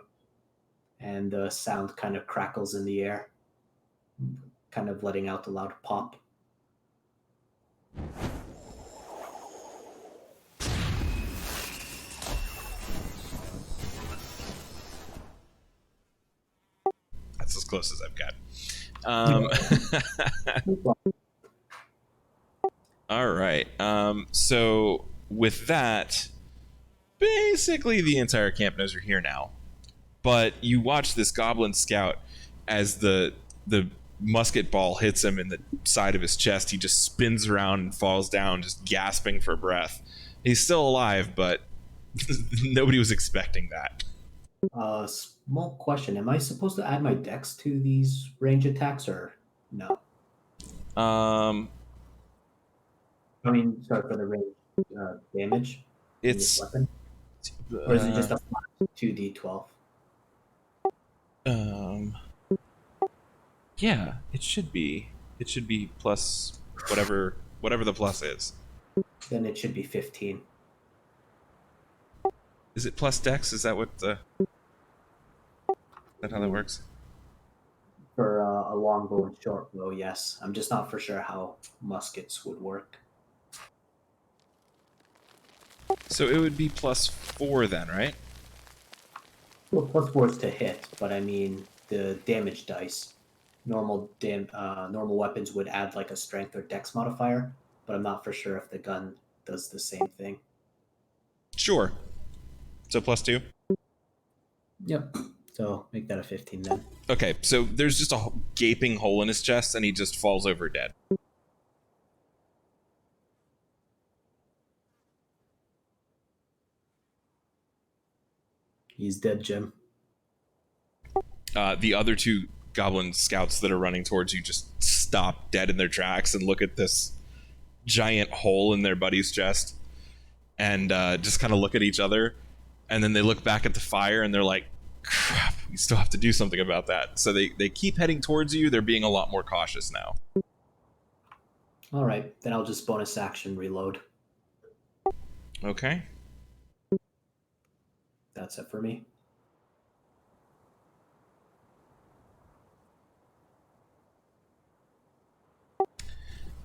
And the sound kind of crackles in the air, kind of letting out a loud pop. That's as close as I've got. All right. So with that, basically the entire camp knows you're here now. But you watch this goblin scout as the musket ball hits him in the side of his chest. He just spins around and falls down, just gasping for breath. He's still alive, but nobody was expecting that. Small question: am I supposed to add my dex to these range attacks or no? Um, I mean, sorry for the range damage in this it's weapon, or is it just a flat 2d12? Yeah, it should be. It should be plus whatever the plus is. Then it should be 15. Is it plus dex? Is that what the? Is that how that works? For a long bow and short bow, yes. I'm just not for sure how muskets would work. So it would be plus 4 then, right? Well, +4 is to hit, but I mean the damage dice. Normal weapons would add like a strength or dex modifier, but I'm not for sure if the gun does the same thing. Sure. So plus 2. Yep. So make that a 15 then. Okay, so there's just a gaping hole in his chest, and he just falls over dead. He's dead, Jim. The other 2 goblin scouts that are running towards you just stop dead in their tracks and look at this giant hole in their buddy's chest, and just kind of look at each other, and then they look back at the fire and they're like, crap, we still have to do something about that. So they keep heading towards you. They're being a lot more cautious now. All right, then I'll just bonus action reload. Okay. That's it for me.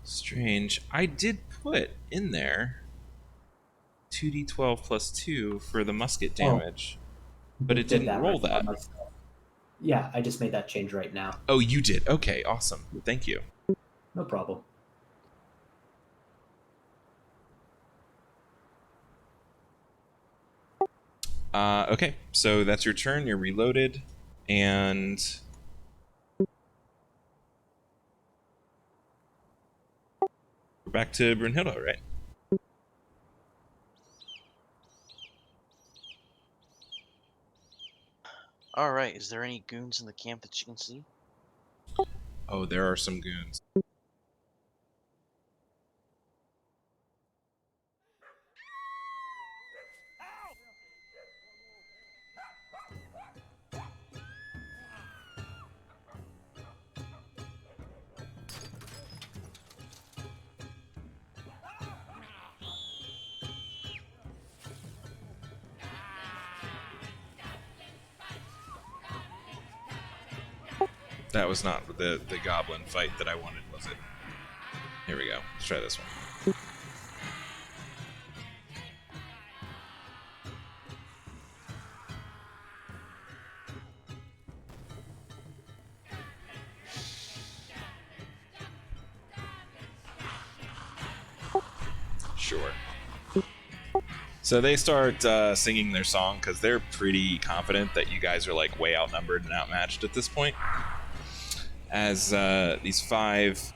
Strange. I did put in there 2d12 plus 2 for the musket damage, but it Did didn't roll right that. on myself. Yeah, I just made that change right now. Oh, you did? Okay, awesome. Thank you. No problem. Okay, so that's your turn. You're reloaded, and we're back to Brunhilde, right? All right. Is there any goons in the camp that you can see? Oh, there are some goons. That was not the goblin fight that I wanted, was it? Here we go. Let's try this one. Sure. So they start singing their song because they're pretty confident that you guys are like way outnumbered and outmatched at this point. As these 5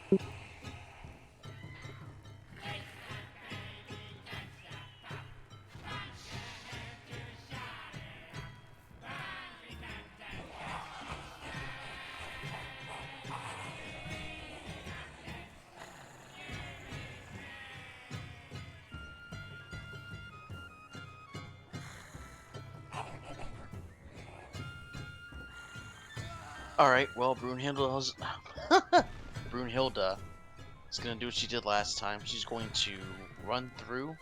All right. Well, Brunhilde is gonna do what she did last time. She's going to run through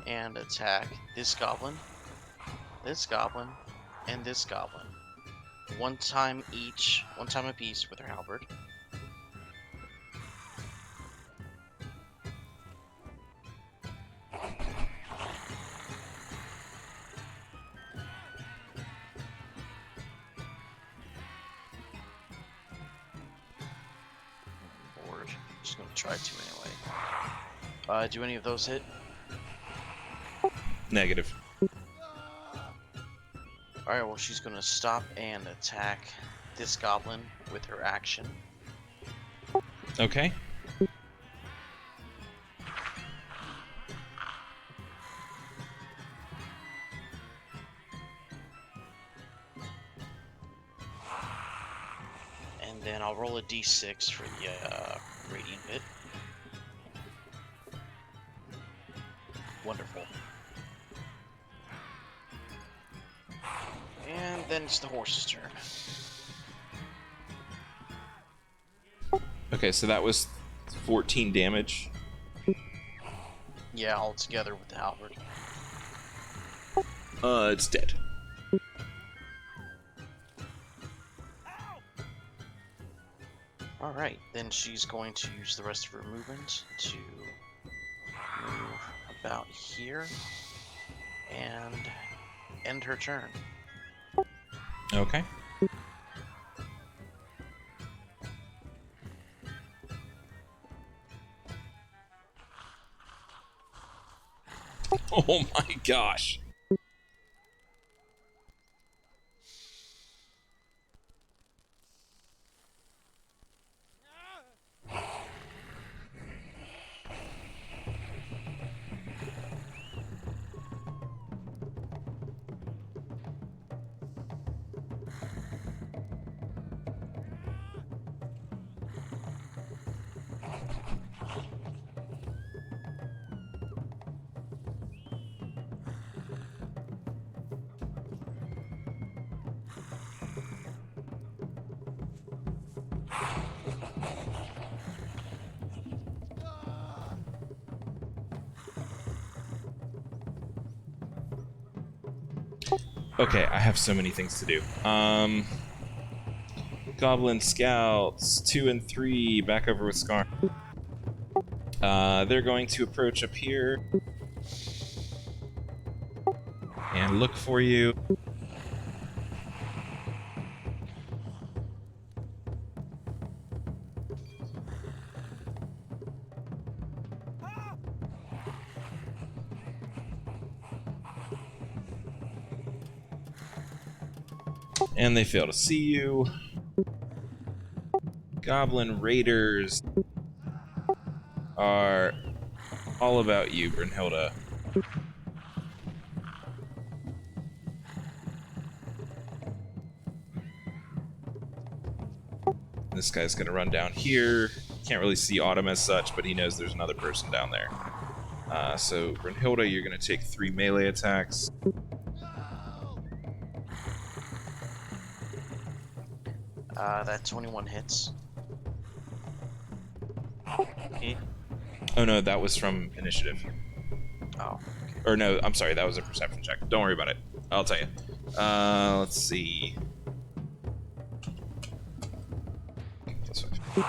and attack this goblin, and this goblin. One time apiece with her halberd. Board. Just gonna try to anyway. Do any of those hit? Negative. Alright, well, she's gonna stop and attack this goblin with her action. Okay. And then I'll roll a d6 for the radiant hit. Wonderful. And then it's the horse's turn. Okay, so that was 14 damage. Yeah, all together with the halberd. It's dead. Alright, then she's going to use the rest of her movement to move about here and end her turn. Okay. Oh my gosh. Okay, I have so many things to do. Goblin Scouts 2 and 3 back over with Scar. They're going to approach up here and look for you. And they fail to see you. Goblin Raiders are all about you, Brunhilde. This guy's gonna run down here. Can't really see Autumn as such, but he knows there's another person down there. So Brunhilde, you're gonna take 3 melee attacks. That 21 hits. Oh no, that was from initiative. Oh. Or no, I'm sorry, that was a perception check. Don't worry about it. I'll tell you. Let's see. Plus 5.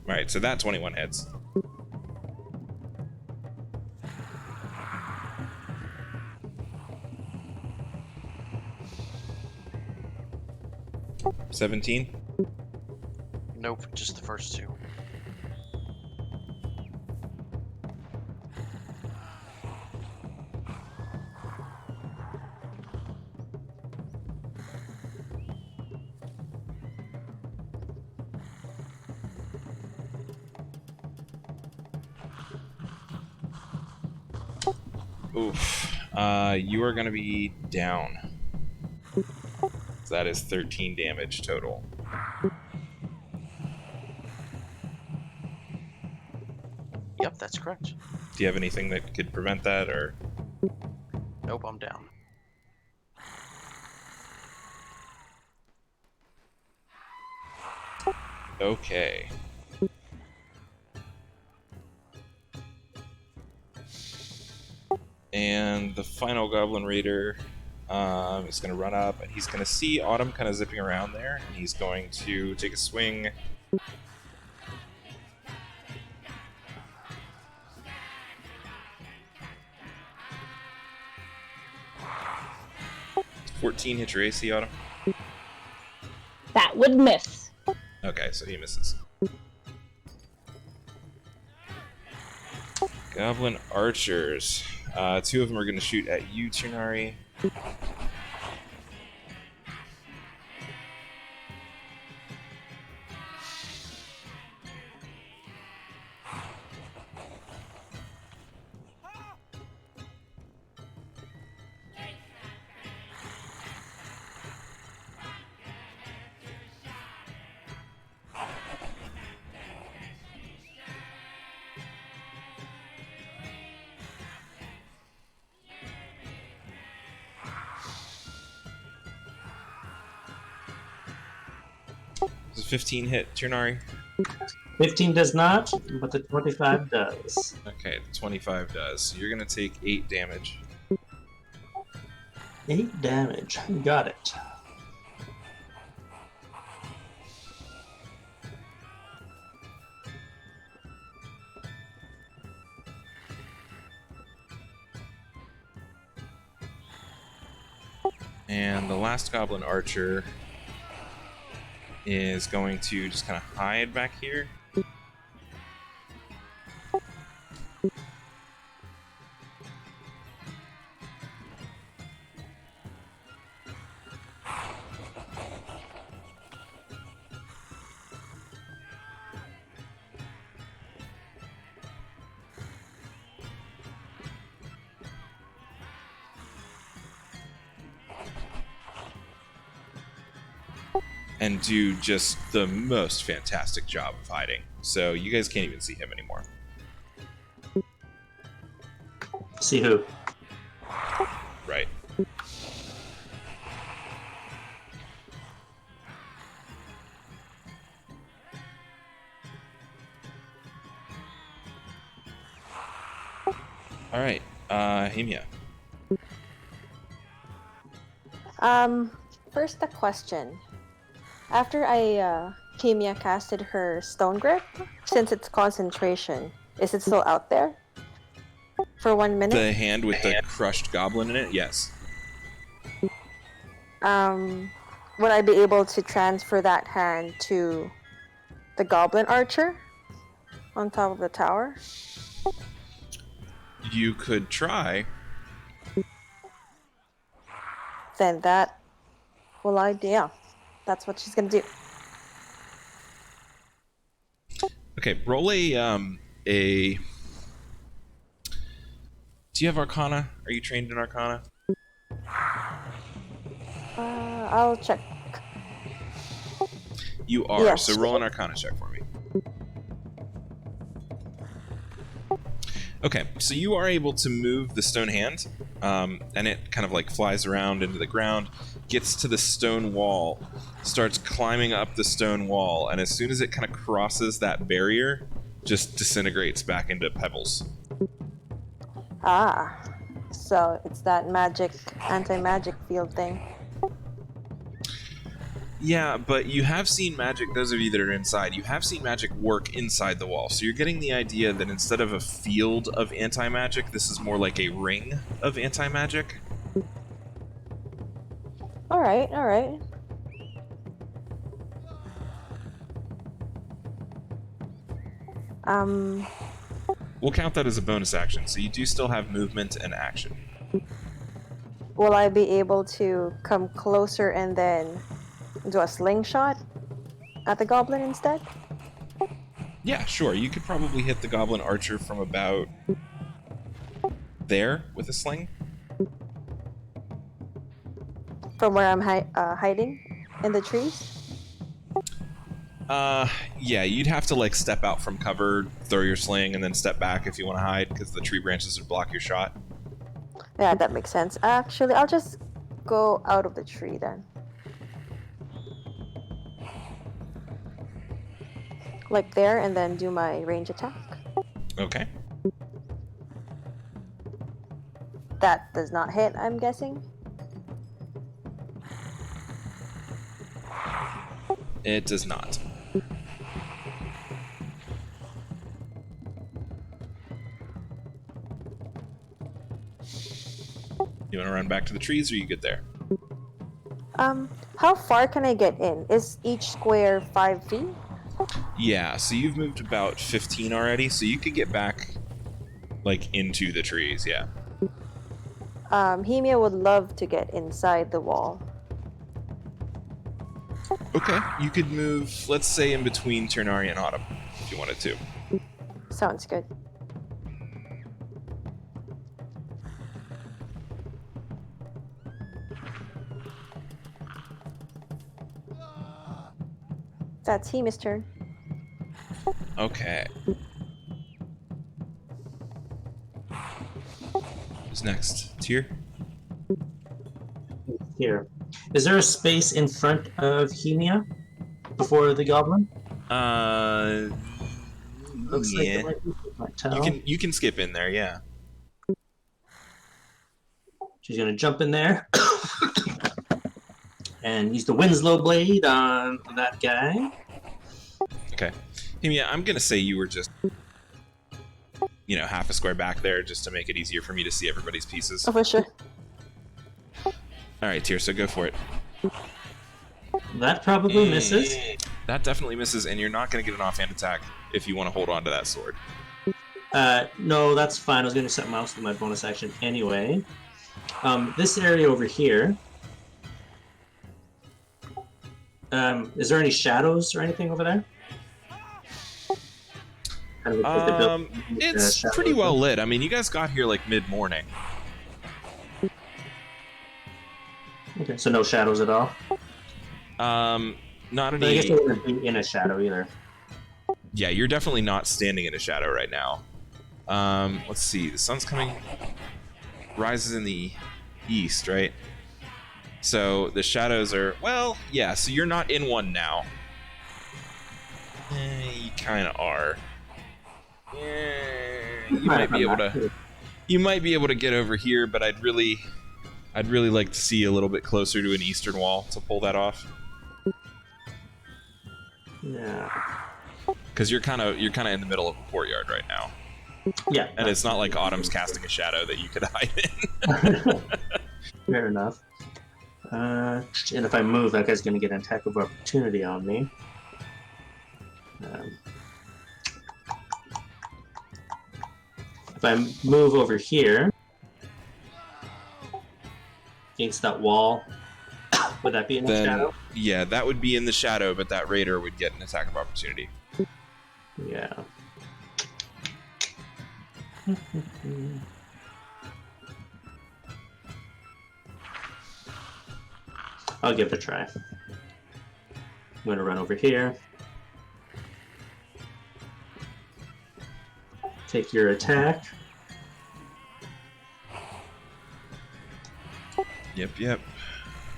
Alright, so that 21 hits. $17? Nope, just the first 2. Oof. You are gonna be down. So that is 13 damage total. Yep, that's correct. Do you have anything that could prevent that, or? Nope, I'm down. Okay. And the final Goblin Raider is going to run up, and he's going to see Autumn kind of zipping around there, and he's going to take a swing. $14 hit your AC, Autumn? That would miss. Okay, so he misses. Goblin archers. 2 of them are going to shoot at you, Turnari. Does 15 hit Turnari? 15 does not, but the 25 does. Okay, the 25 does. So you're going to take 8 damage. 8 damage. Got it. And the last goblin archer is going to just kind of hide back here. And do just the most fantastic job of hiding. So you guys can't even see him anymore. See who? Right. Alright, Hemia. First a question. After Kemia casted her Stone Grip, since it's concentration, is it still out there? For 1 minute? The hand with the crushed goblin in it? Yes. Would I be able to transfer that hand to the Goblin Archer on top of the tower? You could try. Then that will yeah. That's what she's gonna do. Okay, roll a... Do you have Arcana? Are you trained in Arcana? I'll check. You are, Yes. so roll an Arcana check for me. Okay, so you are able to move the stone hand, and it kind of like flies around into the ground, gets to the stone wall, starts climbing up the stone wall, and as soon as it kind of crosses that barrier, just disintegrates back into pebbles. Ah, so it's that magic, anti-magic field thing. Yeah, but you have seen magic, those of you that are inside, you have seen magic work inside the wall. So you're getting the idea that instead of a field of anti-magic, this is more like a ring of anti-magic. Alright, alright. We'll count that as a bonus action, so you do still have movement and action. Will I be able to come closer and then do a slingshot at the goblin instead? Yeah, sure. You could probably hit the goblin archer from about there with a sling. From where I'm hiding in the trees? Yeah, you'd have to like step out from cover, throw your sling, and then step back if you want to hide, because the tree branches would block your shot. Yeah, that makes sense. Actually, I'll just go out of the tree then. Like there, and then do my range attack. Okay. That does not hit, I'm guessing. It does not. You want to run back to the trees, or are you good there? How far can I get in? Is each square 5 feet? Yeah, so you've moved about 15 already, so you could get back, like, into the trees, yeah. Hemia would love to get inside the wall. Okay, you could move, let's say, in between Ternari and Autumn, if you wanted to. Sounds good. That's Hemia's turn. Okay. Who's next? Tyr? Here. Is there a space in front of Hemia before the goblin? Looks like Yeah. it might be. Can't tell. You can skip in there, yeah. She's gonna jump in there and use the Winslow blade on that guy. Okay. Yeah, I'm gonna say you were just, you know, half a square back there just to make it easier for me to see everybody's pieces. Oh, for sure. Alright, Tyr, so go for it. That probably misses. That definitely misses, and you're not gonna get an offhand attack if you want to hold on to that sword. No, that's fine. I was going to set mouse with my bonus action anyway. This area over here. Is there any shadows or anything over there? Kind of looks like they built, It's shadows pretty well up. lit. I mean, you guys got here like mid-morning. Okay, so no shadows at all. Not But I guess any. it wouldn't be in a shadow either. Yeah, you're definitely not standing in a shadow right now. Let's see. The sun's coming. Rises in the east, right? So the shadows are, well, yeah. So you're not in one now. You kind of are. You might be able to. You might be able to get over here, but I'd really like to see a little bit closer to an eastern wall to pull that off. Yeah. Because you're kind of in the middle of a courtyard right now, Yeah. and it's not like Autumn's casting a shadow that you could hide in. Fair enough. And if I move, that guy's going to get an attack of opportunity on me. If I move over here against that wall, would that be in the Then shadow? yeah, that would be in the shadow, but that raider would get an attack of opportunity. Yeah. I'll give it a try. I'm going to run over here. Take your attack. Yep.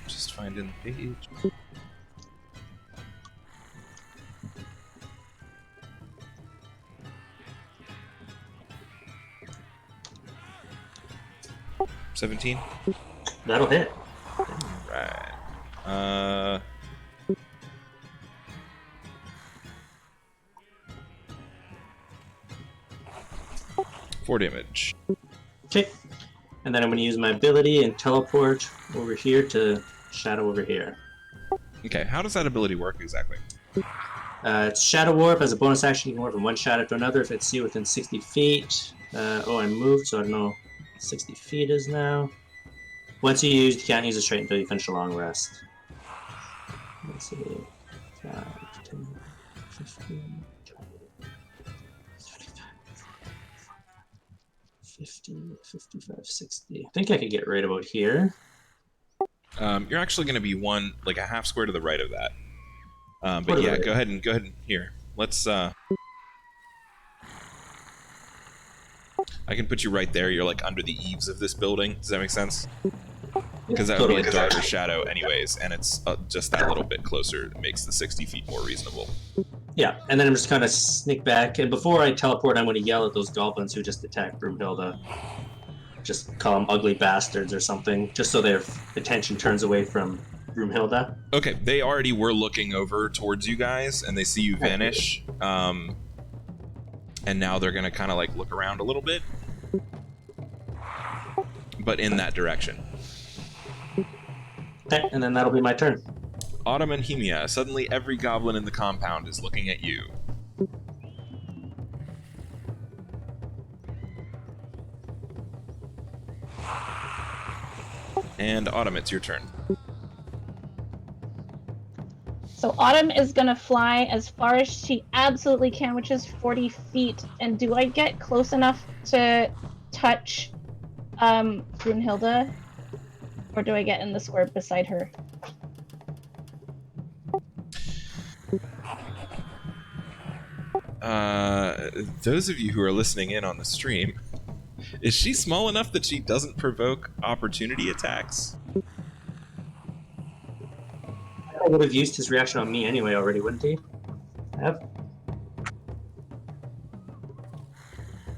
Just finding the page. $17. That'll hit. Right. 4 damage. Okay. And then I'm going to use my ability and teleport over here to shadow over here. Okay, how does that ability work exactly? It's Shadow Warp. As a bonus action, you can warp from one shadow to another if it's seen within 60 feet. I moved, so I don't know what 60 feet is now. Once you use, you can't use it straight until you finish a long rest. Let's see. 5, 10, 15, 20, 50, 55, 60. I think I could get right about here. You're actually going to be like a half square to the right of that. But What yeah, about go ahead and here. Let's. I can put you right there. You're like under the eaves of this building. Does that make sense? Because that would be a darker shadow, anyways, and it's just that little bit closer. It makes the 60 feet more reasonable. Yeah, and then I'm just kind of sneak back, and before I teleport, I'm going to yell at those goblins who just attacked Broomhilda. Just call them ugly bastards or something, just so their attention turns away from Broomhilda. Okay, they already were looking over towards you guys, and they see you vanish. And now they're gonna kind of like look around a little bit, but in that direction. Okay, and then that'll be my turn. Autumn and Hemia, suddenly every goblin in the compound is looking at you. And Autumn, it's your turn. So Autumn is gonna fly as far as she absolutely can, which is 40 feet. And do I get close enough to touch Brunhilde? Or do I get in the square beside her? Those of you who are listening in on the stream, is she small enough that she doesn't provoke opportunity attacks? I would have used his reaction on me anyway already, wouldn't he? Yep.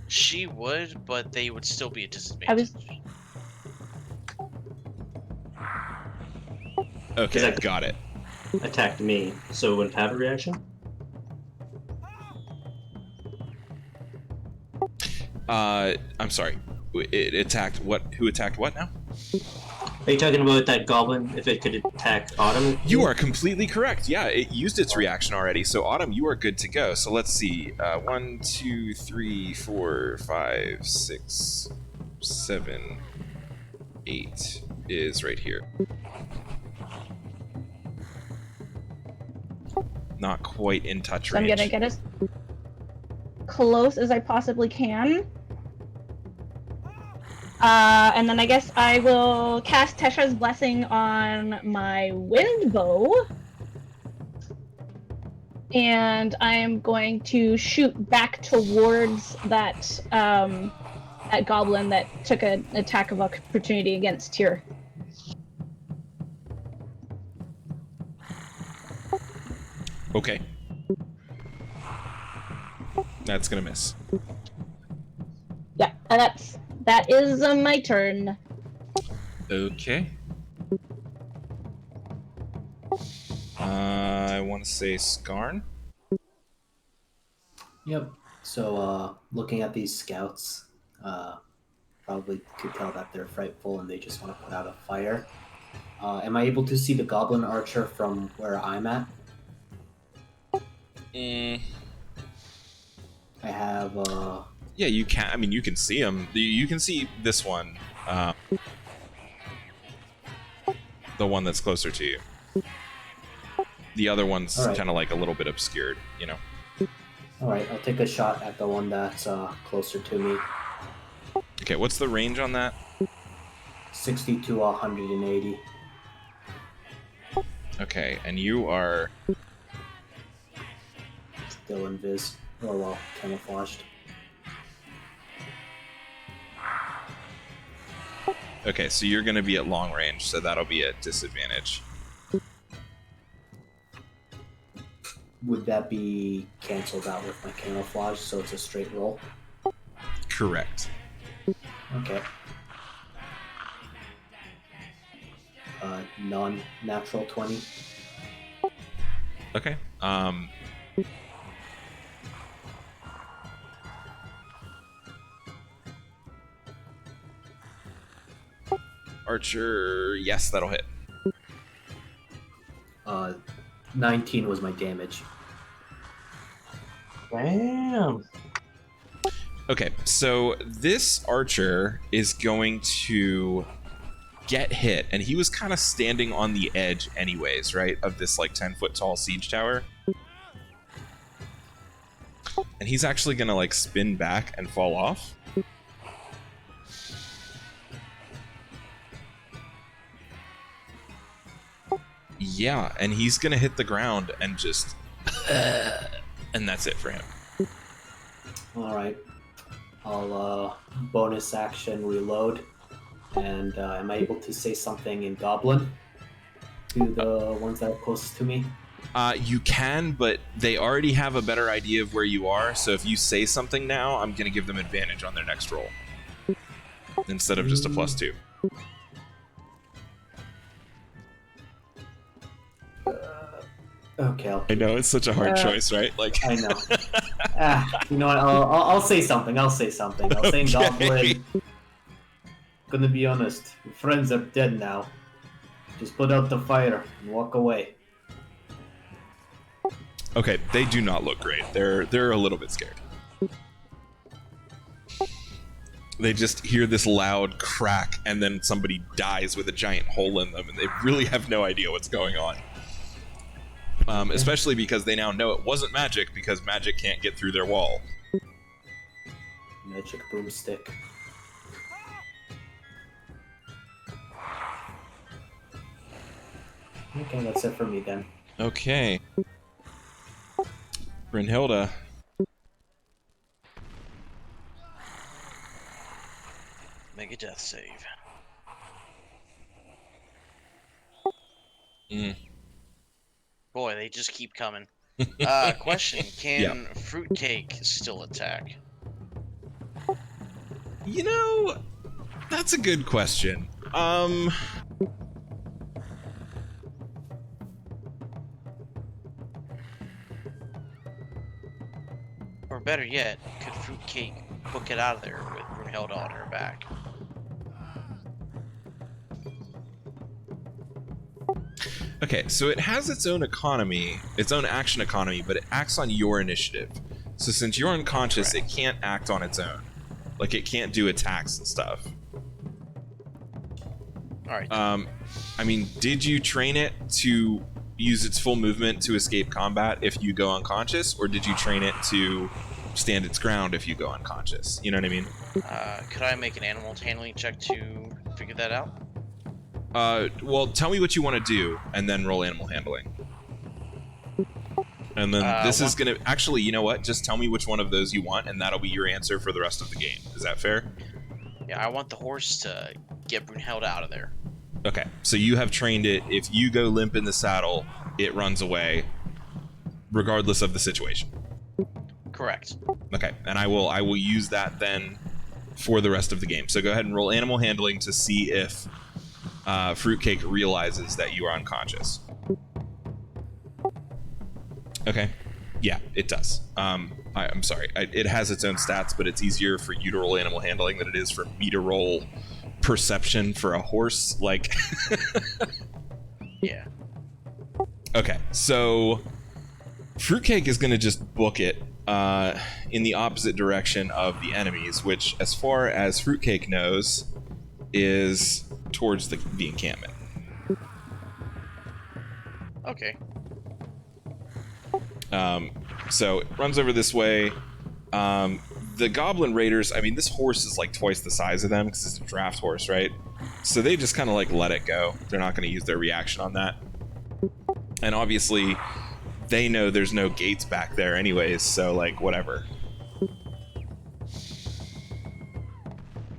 She would, but they would still be a I disadvantage. was Okay, got it. Attacked me, so it wouldn't have a reaction? I'm sorry. It attacked what? Who attacked what now? Are you talking about that goblin, if it could attack Autumn? You are completely correct. Yeah, it used its reaction already. So, Autumn, you are good to go. So, let's see. 1, 2, 3, 4, 5, 6, 7, 8 is right here. Not quite in touch So I'm range. gonna get as close as I possibly can. And then I guess I will cast Tesha's Blessing on my wind bow. And I am going to shoot back towards that that goblin that took an attack of opportunity against Tyr. Okay. That's gonna miss. Yeah, and that is my turn. Okay. I want to say Skarn. Yep. So, looking at these scouts, probably could tell that they're frightful and they just want to put out a fire. Am I able to see the goblin archer from where I'm at? I have, Yeah, you can. I mean, you can see him. You can see this one. The one that's closer to you. The other one's All right. kind of like a little bit obscured, you know. Alright, I'll take a shot at the one that's closer to me. Okay, what's the range on that? 60 to 180. Okay, and you are... Still invis. Or, well, camouflaged. Okay, so you're going to be at long range, so that'll be at disadvantage. Would that be cancelled out with my camouflage, so it's a straight roll? Correct. Okay. Non-natural 20. Okay. Archer, yes, that'll hit. 19 was my damage. Damn. Okay, so this archer is going to get hit, and he was kind of standing on the edge anyways, right, of this like 10-foot tall siege tower. And he's actually gonna like spin back and fall off. Yeah, and he's gonna hit the ground and just and that's it for him. Alright. I'll bonus action reload. And am I able to say something in Goblin to the ones that are closest to me? You can, but they already have a better idea of where you are, so if you say something now, I'm gonna give them advantage on their next roll. Instead of just a +2. Okay, I know, it's such a hard choice, right? Like, I know. You know what? I'll say something. I'll say something. I'll say in Goblin. Gonna be honest. Your friends are dead now. Just put out the fire and walk away. Okay, they do not look great. They're a little bit scared. They just hear this loud crack, and then somebody dies with a giant hole in them, and they really have no idea what's going on. Especially because they now know it wasn't magic, because magic can't get through their wall. Magic broomstick. Okay, that's it for me then. Okay. Brynhilda. Make a death save. Boy, they just keep coming. Question: can fruitcake still attack? You know, that's a good question. Or better yet, could fruitcake book it out of there with Brunhilde on her back? Okay, so it has its own economy, its own action economy, but it acts on your initiative. So since you're unconscious, Correct. it can't act on its own. Like, it can't do attacks and stuff. Alright. I mean, did you train it to use its full movement to escape combat if you go unconscious, or did you train it to stand its ground if you go unconscious? You know what I mean? Could I make an animal handling check to figure that out? Well, tell me what you want to do, and then roll animal handling. And then this is gonna... Actually, you know what? Just tell me which one of those you want, and that'll be your answer for the rest of the game. Is that fair? Yeah, I want the horse to get Brunhilde out of there. Okay, so you have trained it. If you go limp in the saddle, it runs away, regardless of the situation. Correct. Okay, and I will use that then for the rest of the game. So go ahead and roll animal handling to see if Fruitcake realizes that you are unconscious. Okay, yeah, it does. I'm sorry, it has its own stats, but it's easier for you to roll animal handling than it is for me to roll perception for a horse. Like, Yeah. okay, so Fruitcake is going to just book it in the opposite direction of the enemies, which, as far as Fruitcake knows, is towards the encampment. Okay. So it runs over this way. The Goblin Raiders, I mean, this horse is like twice the size of them because it's a draft horse, right? So they just kind of like let it go. They're not going to use their reaction on that. And obviously, they know there's no gates back there anyways, so like, whatever.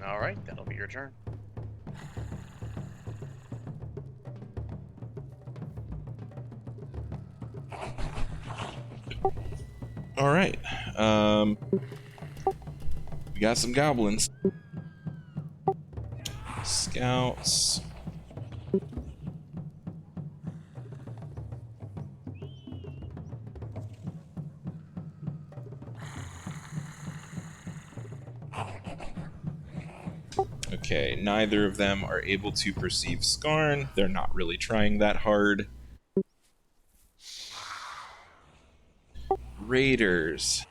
Alright, that'll be your turn. All right. We got some goblins. Scouts. Okay, neither of them are able to perceive Skarn. They're not really trying that hard. Raiders.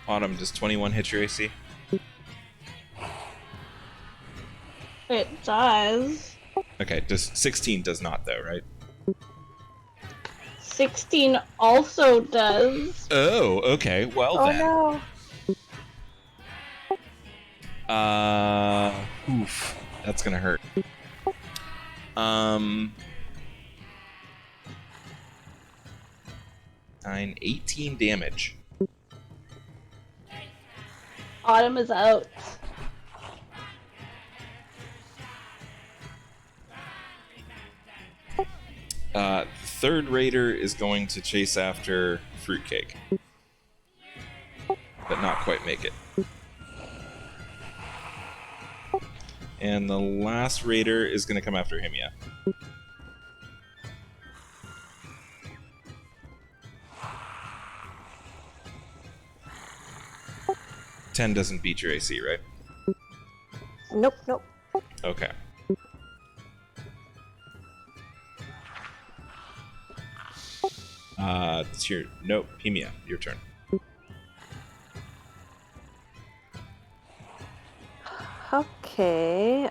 Autumn, does 21 hit your AC? It does. Okay, 16 does not though, right? 16 also does. Oh, okay. Well Oh then. no. Oof. That's gonna hurt. 9, 18 damage. Autumn is out. The third raider is going to chase after Fruitcake, but not quite make it. And the last raider is going to come after him, yeah. $10 doesn't beat your AC, right? Nope, nope. Okay. It's your... Nope, Hemia, your turn. Okay,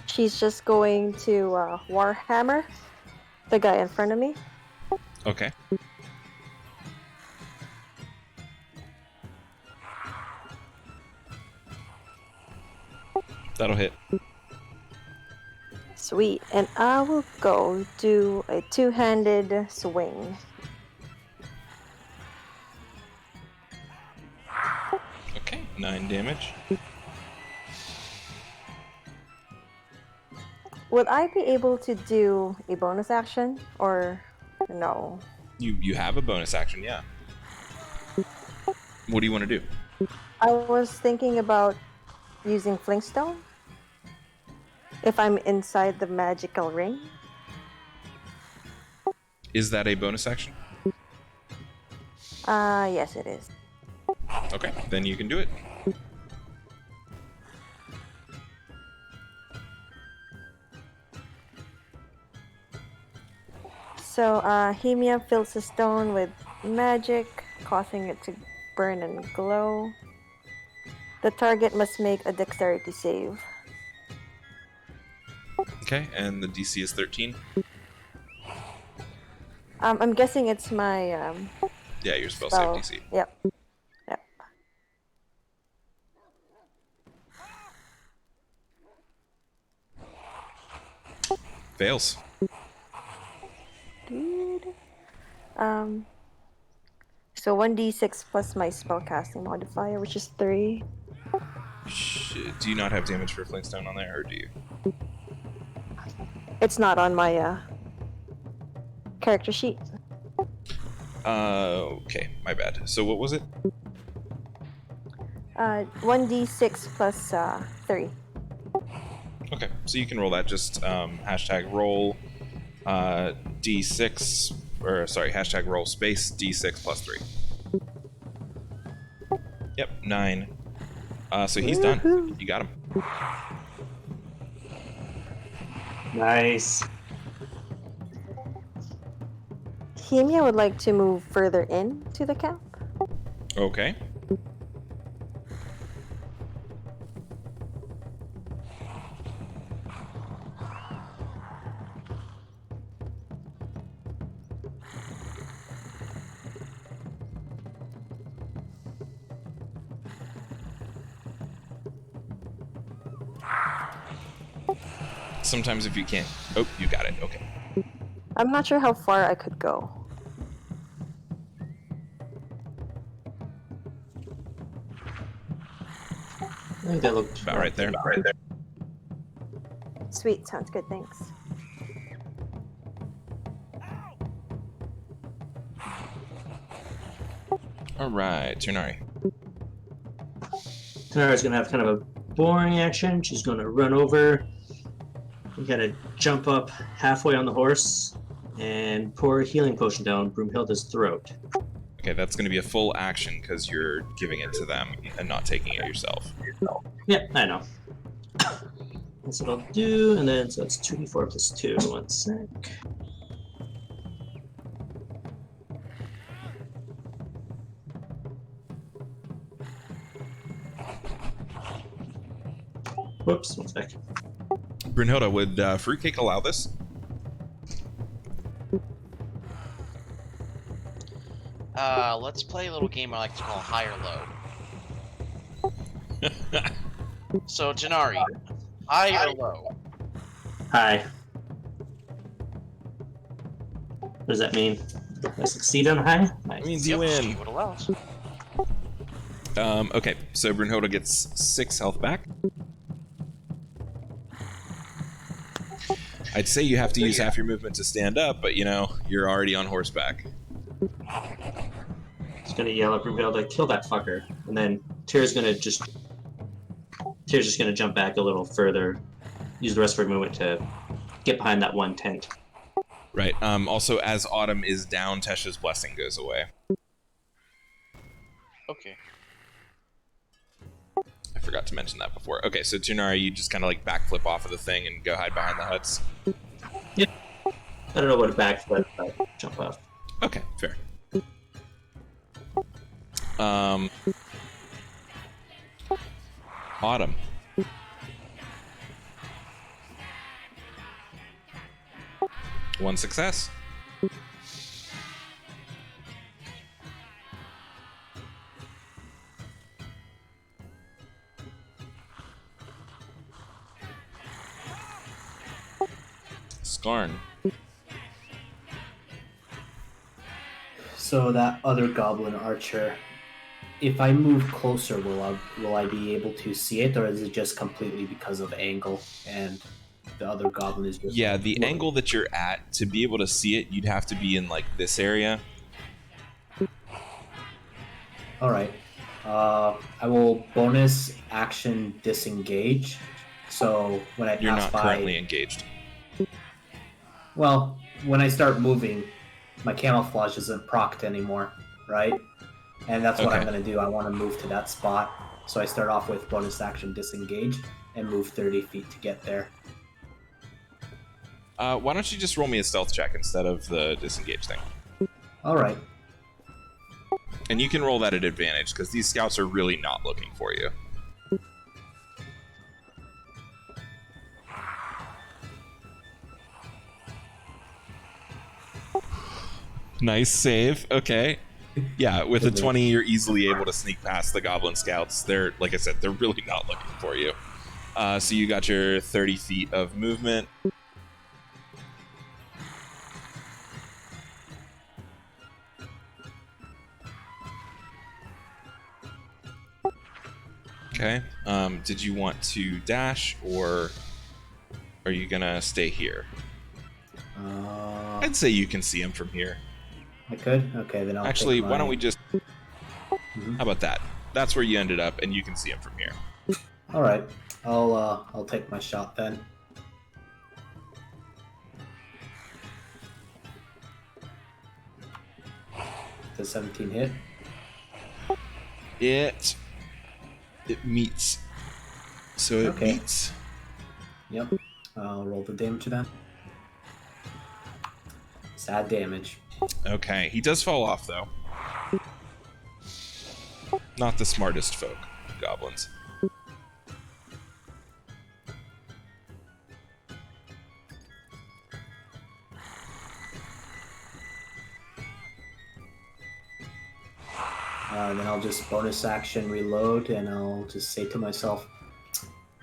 she's just going to Warhammer the guy in front of me. Okay. That'll hit. Sweet, and I will go do a two-handed swing. Okay, 9 damage. Would I be able to do a bonus action, or no? You have a bonus action, yeah. What do you want to do? I was thinking about using Flintstone if I'm inside the magical ring. Is that a bonus action? Yes it is. Okay, then you can do it. So, Hemia fills the stone with magic, causing it to burn and glow. The target must make a dexterity save. Okay, and the DC is 13. I'm guessing it's my Yeah, your spell spell. save DC. Yep. Yep. Fails. Dude. So 1d6 plus my spellcasting modifier, which is 3. Do you not have damage for Flintstone on there, or do you? It's not on my character sheet. Okay, my bad. So what was it? 1d6 plus 3. Okay, so you can roll that. Just hashtag roll D6, or sorry, hashtag roll space D6 plus 3. Yep, 9. So he's done. You got him. Nice. Hemia would like to move further in to the camp. Okay. Sometimes if you can't... Oh, you got it. Okay. I'm not sure how far I could go. I think that looked About right there. Sweet, sounds good, thanks. Alright, Turnari. Tanara's gonna have kind of a boring action. She's gonna run over. You gotta jump up halfway on the horse and pour a healing potion down Broomhilda's throat. Okay, that's going to be a full action because you're giving it to them and not taking it yourself. Yeah, I know. That's what I'll do, and then so it's 2d4 plus 2. 1 sec. Whoops, 1 sec. Brunhilde, would fruitcake allow this? Let's play a little game I like to call high or low. So, Janari, high or low? Hi. What does that mean? Do I succeed on high? Nice. It means you Yep, win. see what allows. Okay, so Brunhilde gets 6 health back. I'd say you have to use half your movement to stand up, but you know, you're already on horseback. He's gonna yell at Broomhilda, kill that fucker. And then Tira's gonna just Tyr's just gonna jump back a little further, use the rest of her movement to get behind that one tent. Right. Also, as Autumn is down, Tesha's blessing goes away. Okay. I forgot to mention that before. Okay, so Tunari, you just kind of like backflip off of the thing and go hide behind the huts. I don't know what a backflip, but jump off. Okay, fair. Autumn. One success. Skarn. So that other goblin archer, if I move closer, will I be able to see it, or is it just completely because of angle and the other goblin is just... Yeah, the looking? angle that you're at, to be able to see it, you'd have to be in like this area. All right. I will bonus action disengage. So when I You're pass not by, currently engaged. well, when I start moving, my camouflage isn't procced anymore, right? And that's what I'm Okay. going to do. I want to move to that spot. So I start off with bonus action disengage and move 30 feet to get there. Why don't you just roll me a stealth check instead of the disengage thing? All right. And you can roll that at advantage, because these scouts are really not looking for you. Nice save. Okay. Yeah, with a 20, you're easily able to sneak past the goblin scouts. They're, like I said, they're really not looking for you. So you got your 30 feet of movement. Okay. Did you want to dash, or are you gonna stay here? I'd say you can see him from here. I could? Okay, then I'll Actually, take why don't my- we just... Mhm. How about that? That's where you ended up, and you can see him from here. All right. I'll take my shot then. Does 17 hit? It meets. So it Okay. meets. Yep. I'll roll the damage then. Sad damage. Okay, he does fall off, though. Not the smartest folk, goblins. Then I'll just bonus action reload, and I'll just say to myself,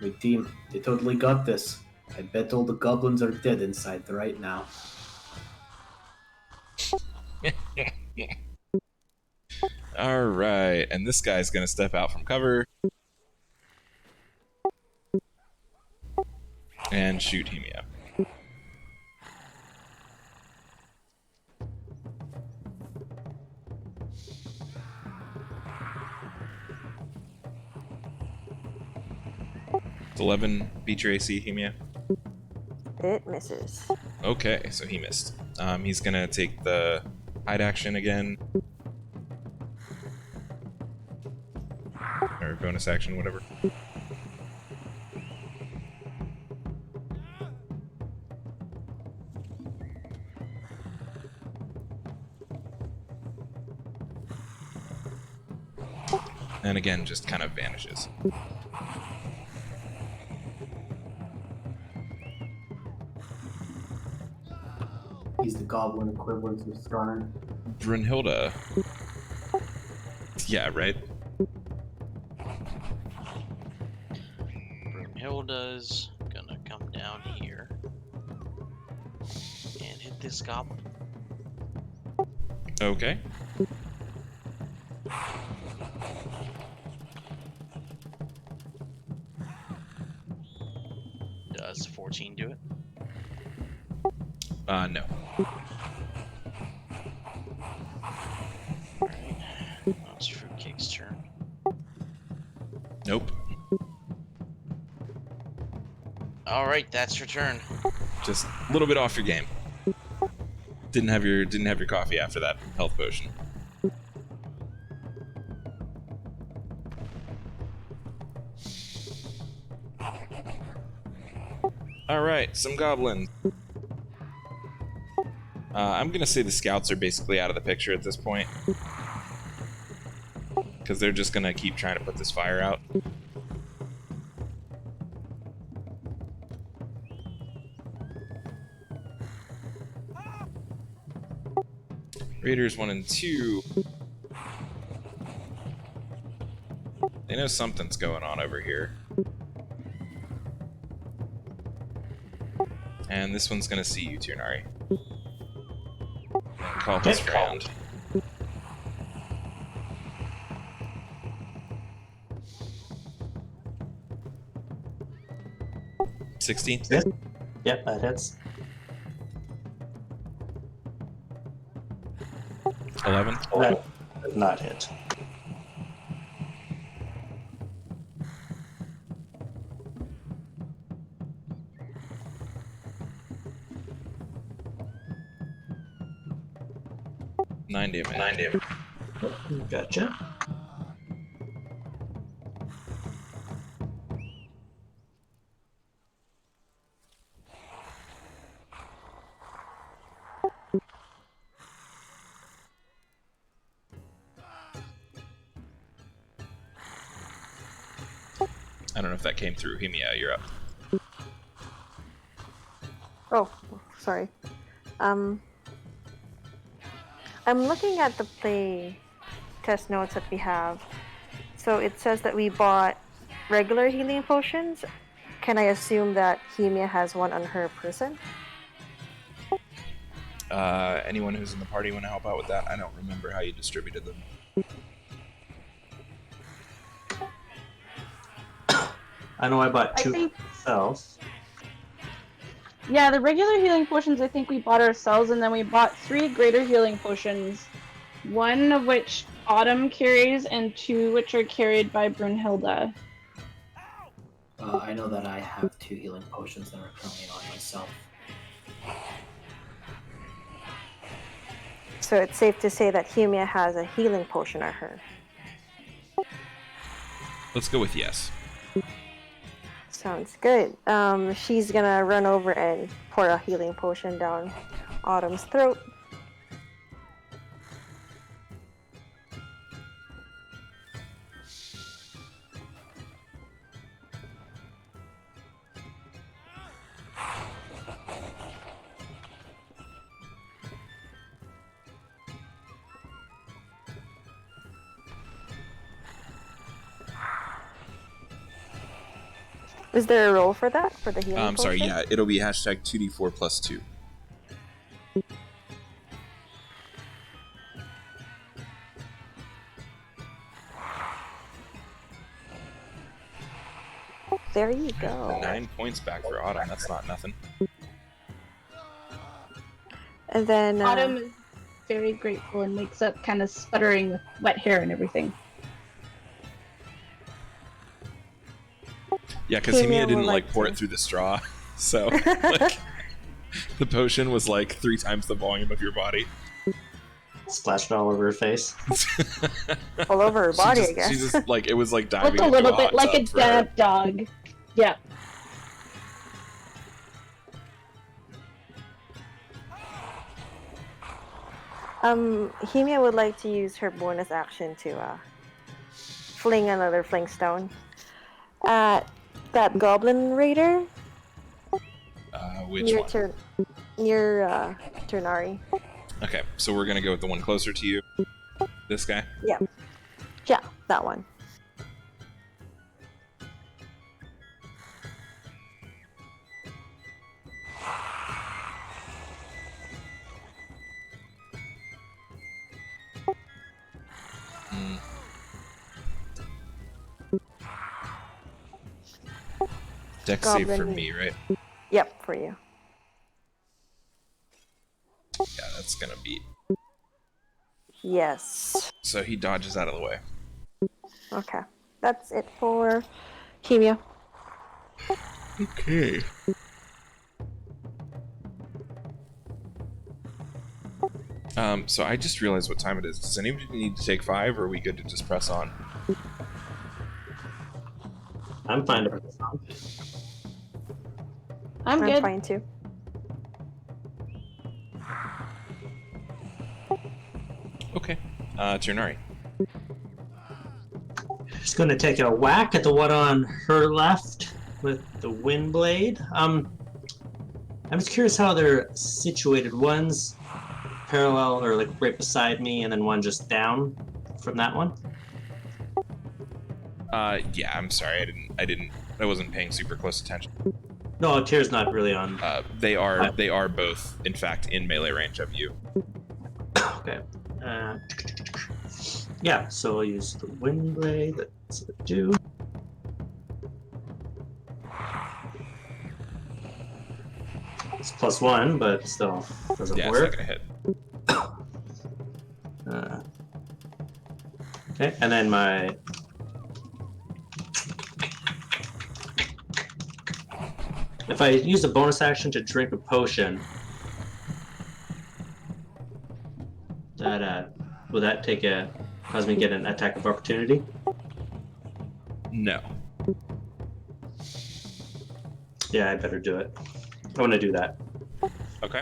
"My team, they totally got this. I bet all the goblins are dead inside right now." All right, and this guy's gonna step out from cover and shoot Hemia. It's 11 beat your AC, Hemia. It misses. Okay, so he missed. He's gonna take the hide action again. Or bonus action, whatever. And again, just kind of vanishes. He's the goblin equivalent of Skarn. Brunhilde. Yeah, right? Brunhilde's gonna come down here and hit this goblin. Okay. Does 14 do it? No. Alright. Now it's Fruitcake's turn. Nope. All right, that's your turn. Just a little bit off your game. Didn't have your coffee after that health potion. All right, some goblins. I'm gonna say the scouts are basically out of the picture at this point, because they're just gonna keep trying to put this fire out. Raiders 1 and 2. They know something's going on over here. And this one's gonna see you, Turnari. Call his friend. $16? Yep, that hits. 11? That does not hit. Nine damage. Gotcha. I don't know if that came through. Hemia, you're up. Oh, sorry. I'm looking at the play test notes that we have. So it says that we bought regular healing potions. Can I assume that Hemia has one on her person? Anyone who's in the party want to help out with that? I don't remember how you distributed them. I know I bought I two think- myself. Yeah, the regular healing potions I think we bought ourselves, and then we bought 3 greater healing potions. 1 of which Autumn carries, and 2 which are carried by Brunhilde. I know that I have 2 healing potions that are currently on myself. So it's safe to say that Hemia has a healing potion on her. Let's go with yes. Sounds good. She's gonna run over and pour a healing potion down Autumn's throat. Is there a roll for that? For the healing potion? Sorry, yeah, it'll be hashtag 2d4 plus 2. There you go. 9 points back for Autumn. That's not nothing. And then Autumn is very grateful and wakes up kind of sputtering with wet hair and everything. Yeah, because Hemia Hemia would didn't like pour to- it through the straw, so like, the potion was like 3 times the volume of your body. Splashed all over her face. all over her body, She I guess. just like it was like diving Looked a into little hot bit like a tub for her. dead dog. Yeah. Hemia would like to use her bonus action to fling another fling stone at that goblin raider Which near one? near Turnari. Okay, so we're gonna go with the one closer to you. This guy. Yeah, that one. Dex save for Goblin. me, right? Yep, for you. Yeah, that's gonna beat. Yes. So he dodges out of the way. Okay, that's it for Hemia. Okay. So I just realized what time it is. Does anybody need to take 5, or are we good to just press on? I'm fine to press on. I'm I'm good. fine too. Okay. Turnari. Just going to take a whack at the one on her left with the wind blade. I'm just curious how they're situated. One's parallel or like right beside me, and then one just down from that one. Yeah, I'm sorry. I wasn't paying super close attention. No, Tyr's not really on. They are both, in fact, in melee range of you. Okay. Yeah, so I'll use the wind blade. That's what I do. It's +1, but still doesn't Yeah, it's not work. gonna hit. Okay, and then my if I use a bonus action to drink a potion, that will that cause me to get an attack of opportunity? No. Yeah, I better do it. I want to do that. Okay.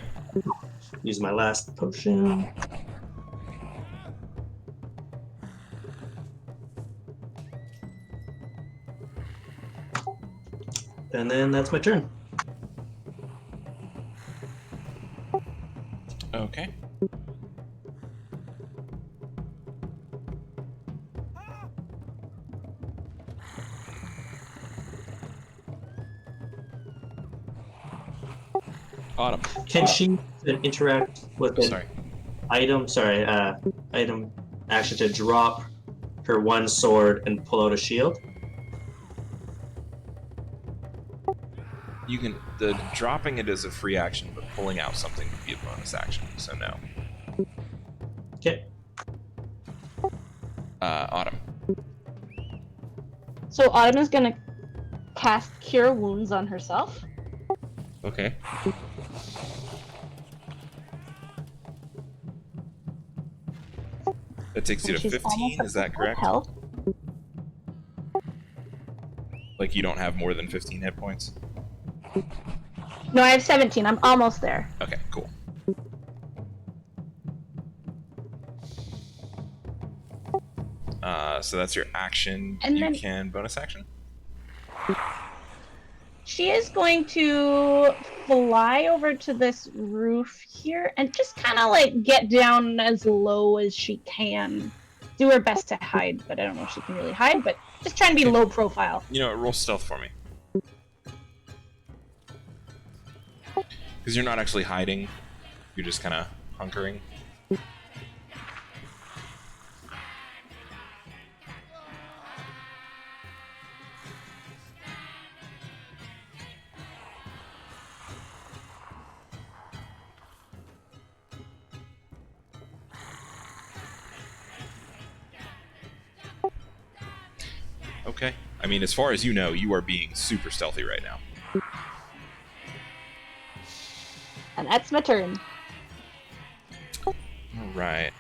Use my last potion. And then that's my turn. Okay. Autumn. Can she interact with an Sorry. item? Sorry, item action to drop her one sword and pull out a shield? You can. The dropping it is a free action, but pulling out something would be a bonus action. So no. Okay. Autumn. So Autumn is gonna cast Cure Wounds on herself. Okay. That takes you to She's 15. almost Is that at correct? health. Like you don't have more than 15 hit points. No, I have 17. I'm almost there. Okay. Cool. So that's your action. And you then- can bonus action. She is going to fly over to this roof here and just kind of like get down as low as she can. Do her best to hide, but I don't know if she can really hide, but just try and be low profile. You know what? Roll stealth for me. Because you're not actually hiding. You're just kind of hunkering. Okay. I mean, as far as you know, you are being super stealthy right now. And that's my turn. Alright.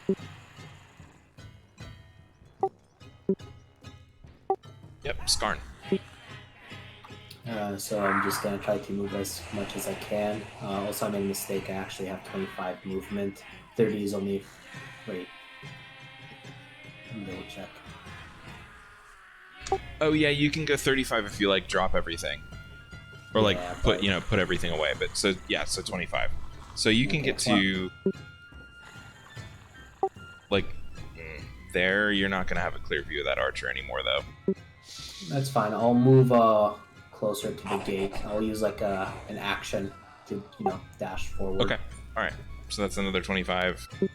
Yep, Skarn. So I'm just gonna try to move as much as I can. Also, I made a mistake. I actually have 25 movement. 30 is only. Wait. Let me double check. Oh yeah, you can go 35 if you like drop everything. Or like Yeah, put but- put everything away. But so yeah, so 25. So you can Okay, get to like there. You're not gonna have a clear view of that archer anymore though. That's fine. I'll move closer to the gate. I'll use like an action to dash forward. Okay. Alright. So that's another 25. So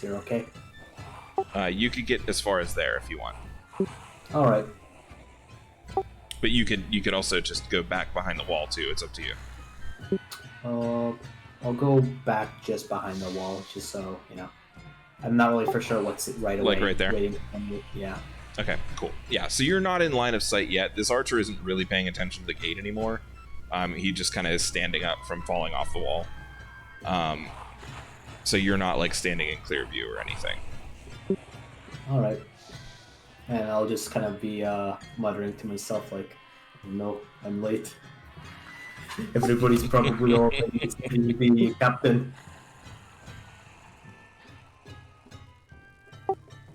you're okay. You could get as far as there if you want. All right. But you could also just go back behind the wall too. It's up to you. I'll go back just behind the wall, just so I'm not really for sure what's right away. Like right there? Waiting for me. Yeah. Okay, cool. Yeah, so you're not in line of sight yet. This archer isn't really paying attention to the gate anymore. He just kind of is standing up from falling off the wall. So you're not like standing in clear view or anything. All right. And I'll just kind of be muttering to myself like, no, I'm late. Everybody's probably already seeing the captain.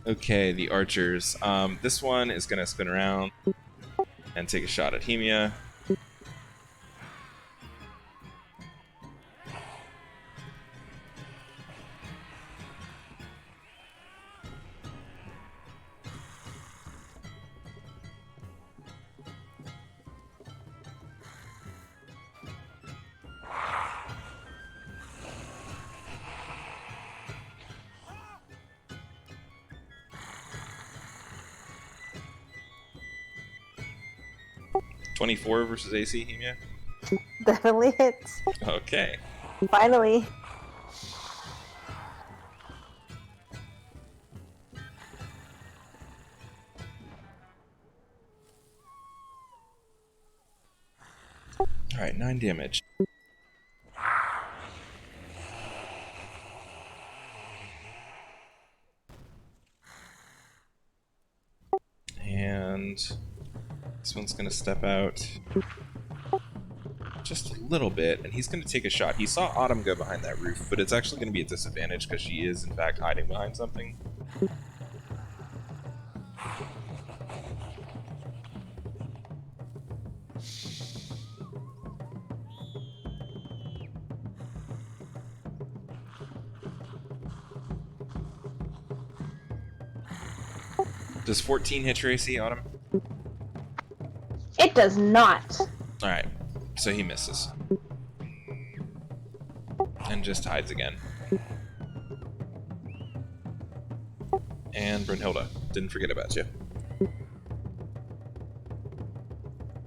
Okay, the archers. This one is going to spin around and take a shot at Hemia. .24 versus AC, Hemia? Definitely hits. Okay. Finally. Alright, 9 damage. And this one's going to step out just a little bit, and he's going to take a shot. He saw Autumn go behind that roof, but it's actually going to be a disadvantage because she is, in fact, hiding behind something. Does 14 hit your AC, Autumn? It does not. Alright, so he misses. And just hides again. And Brunhilde, didn't forget about you.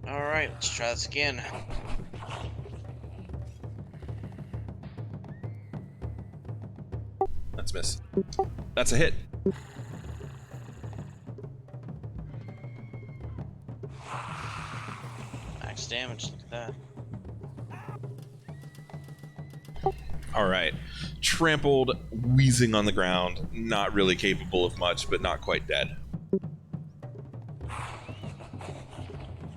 Alright, let's try this again. That's miss. That's a hit. Max damage, look at that. Alright. Trampled, wheezing on the ground, not really capable of much, but not quite dead.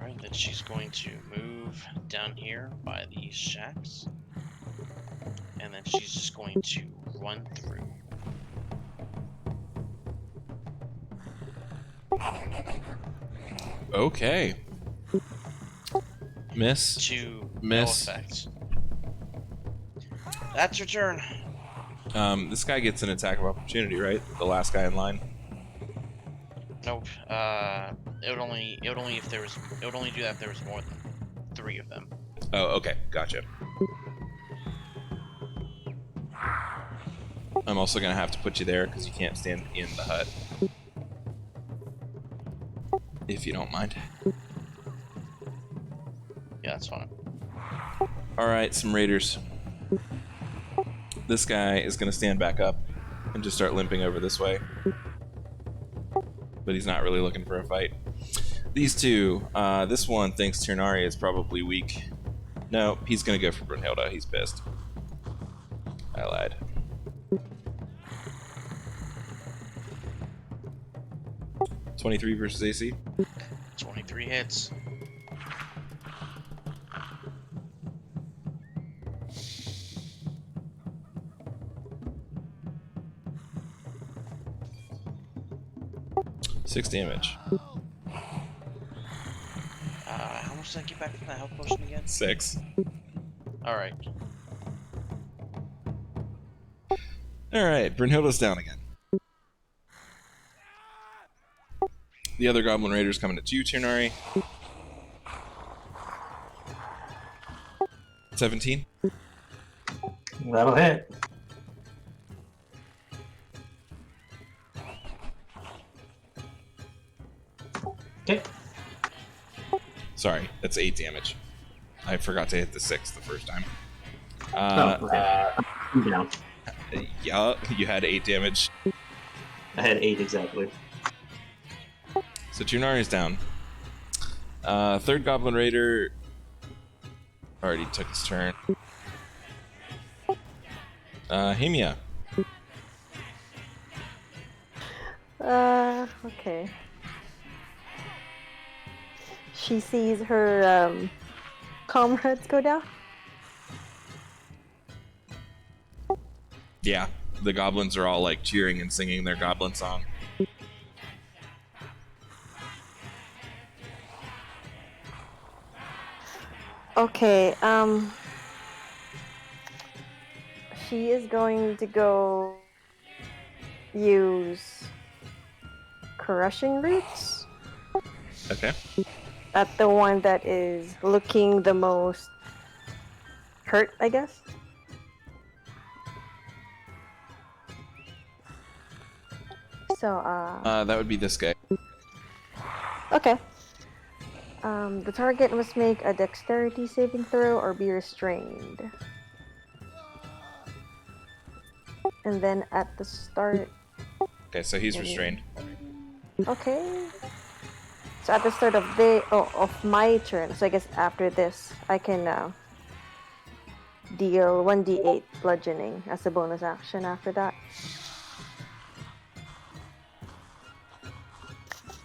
Alright, then she's going to move down here by these shacks. And then she's just going to run through. Okay. Miss. To Miss. no effect. That's your turn. This guy gets an attack of opportunity, right? The last guy in line. Nope. It would only do that if there was more than 3 of them. Oh, okay, gotcha. I'm also gonna have to put you there because you can't stand in the hut. If you don't mind. Yeah, that's fine. Alright, some raiders. This guy is gonna stand back up and just start limping over this way. But he's not really looking for a fight. These two, this one thinks Ternari is probably weak. No, he's gonna go for Brunhilde. He's pissed. I lied. .23 versus AC. 23 hits. Six damage. How much did I get back from that health potion again? 6. Alright. Alright, Brunhilde's down again. The other Goblin Raiders coming at you, Ternari. 17. That'll hit. Okay. Sorry, that's 8 damage. I forgot to hit the 6 the first time. Okay. I'm down. Yeah, you had 8 damage. I had 8 exactly. So Tunari's down. Third Goblin Raider already took his turn. Hemia. Okay. She sees her comrades go down. Yeah, the goblins are all like cheering and singing their goblin song. Okay, she is going to go use crushing roots Okay. at the one that is looking the most hurt, I guess. So, That would be this guy. okay. The target must make a dexterity saving throw or be restrained. And then at the start... Okay, so he's restrained. Okay. So at the start of of my turn, so I guess after this, I can deal 1d8 bludgeoning as a bonus action after that.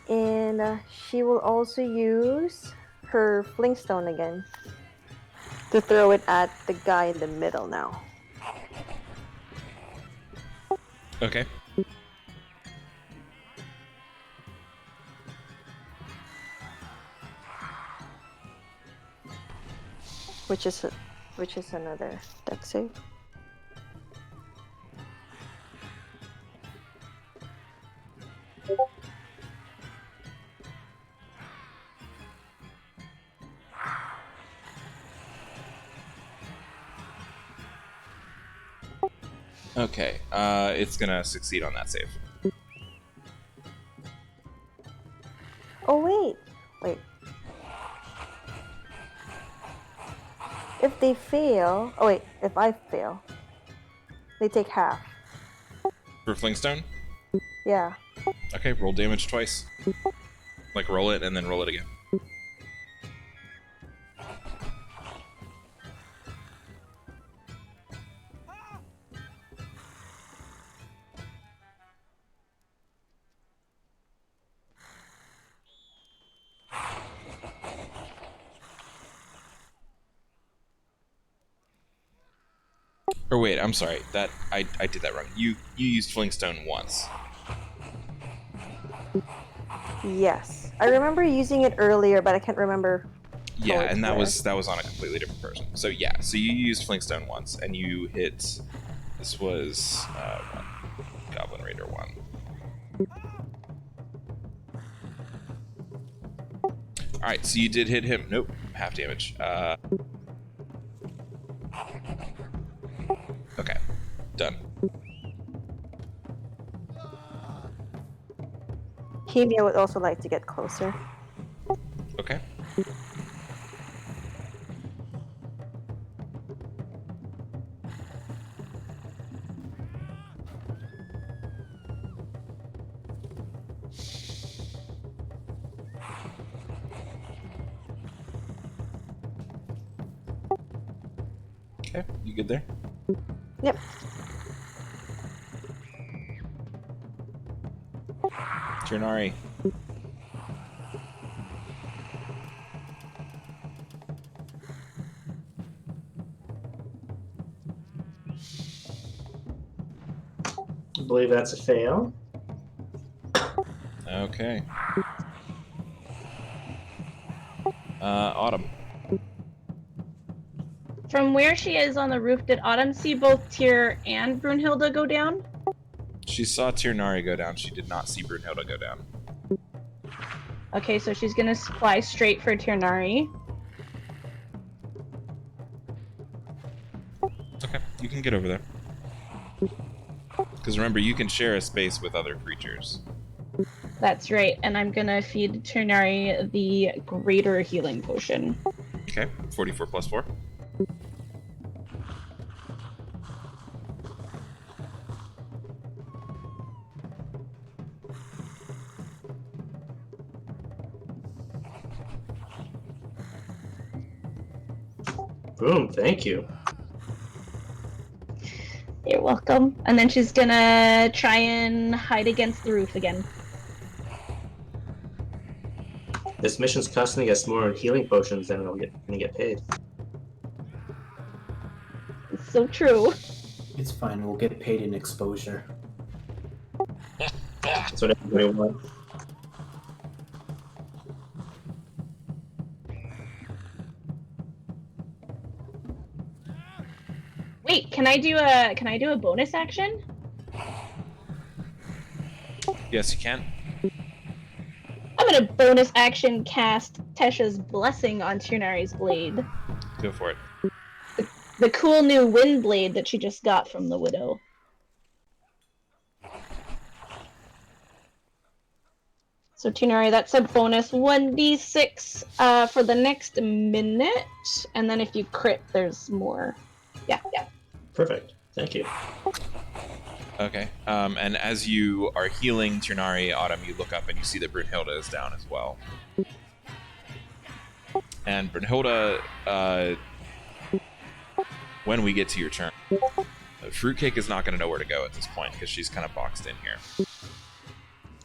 And she will also use her flingstone again to throw it at the guy in the middle now. Okay. Which is another dex save. Okay, it's gonna succeed on that save. Oh wait. If they fail, if I fail, they take half. For Flingstone? Yeah. Okay, roll damage twice. Like, roll it and then roll it again. Or wait, I'm sorry. That I did that wrong. You used Flingstone once. Yes. I remember using it earlier, but I can't remember. Yeah, and that where. was on a completely different person. So yeah, so you used Flingstone once, and you hit. This was Goblin Raider 1. All right, so you did hit him. Nope, half damage. Okay, done. Hemia would also like to get closer. Okay. Okay, you good there? Yep. Turnari. I believe that's a fail. Okay. Autumn. From where she is on the roof, did Autumn see both Tyr and Brunhilde go down? She saw Turnari go down. She did not see Brunhilde go down. Okay, so she's gonna fly straight for Tyrnari. Okay, you can get over there. Because remember, you can share a space with other creatures. That's right, and I'm gonna feed Tyrnari the greater healing potion. Okay, 44 plus 4. Boom, thank you. You're welcome. And then she's gonna try and hide against the roof again. This mission's costing us more healing potions than we're gonna get paid. It's so true. It's fine. We'll get paid in exposure. That's what everybody wants. Wait, can I do a bonus action? Yes, you can. I'm gonna bonus action cast Tesha's Blessing on Tunari's blade. Go for it. The cool new wind blade that she just got from the widow. So Tunari, that's a bonus 1d6 for the next minute, and then if you crit, there's more. Yeah. Perfect. Thank you. Okay. And as you are healing Tunari, Autumn, you look up and you see that Brunhilde is down as well. And Brunhilde, when we get to your turn, Fruitcake is not going to know where to go at this point because she's kind of boxed in here.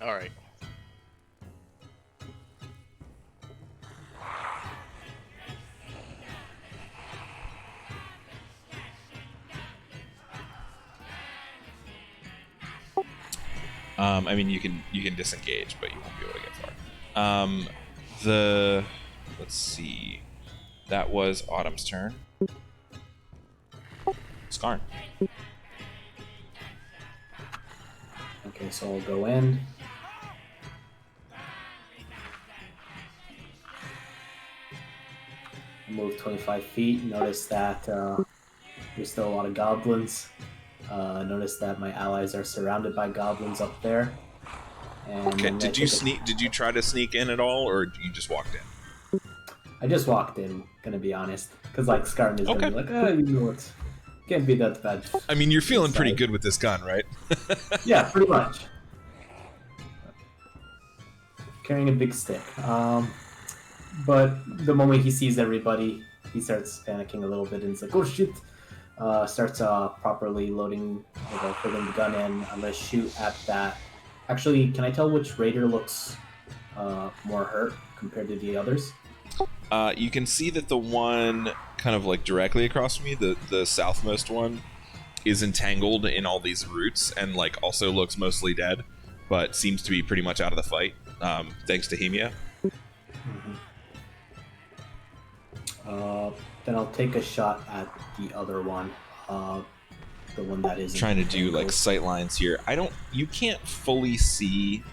All right. I mean, you can disengage, but you won't be able to get far. Let's see. That was Autumn's turn. Skarn. Okay, so I'll go in. Move 25 feet. Notice that there's still a lot of goblins. Notice that my allies are surrounded by goblins up there. And Okay. then Did you try to sneak in at all, or you just walked in? I just walked in, gonna be honest. Because, like, Skarn is gonna be like, oh, you know what? Can't be that bad. I mean, you're feeling pretty good with this gun, right? Yeah, pretty much. Carrying a big stick. But the moment he sees everybody, he starts panicking a little bit and he's like, oh shit. Starts properly loading, putting the gun in. I'm gonna shoot at that. Actually, can I tell which raider looks more hurt compared to the others? You can see that the one kind of like directly across from you, the southmost one, is entangled in all these roots and like also looks mostly dead, but seems to be pretty much out of the fight, thanks to Hemia. Then I'll take a shot at the other one. The one that is Trying to do like sight lines here. You can't fully see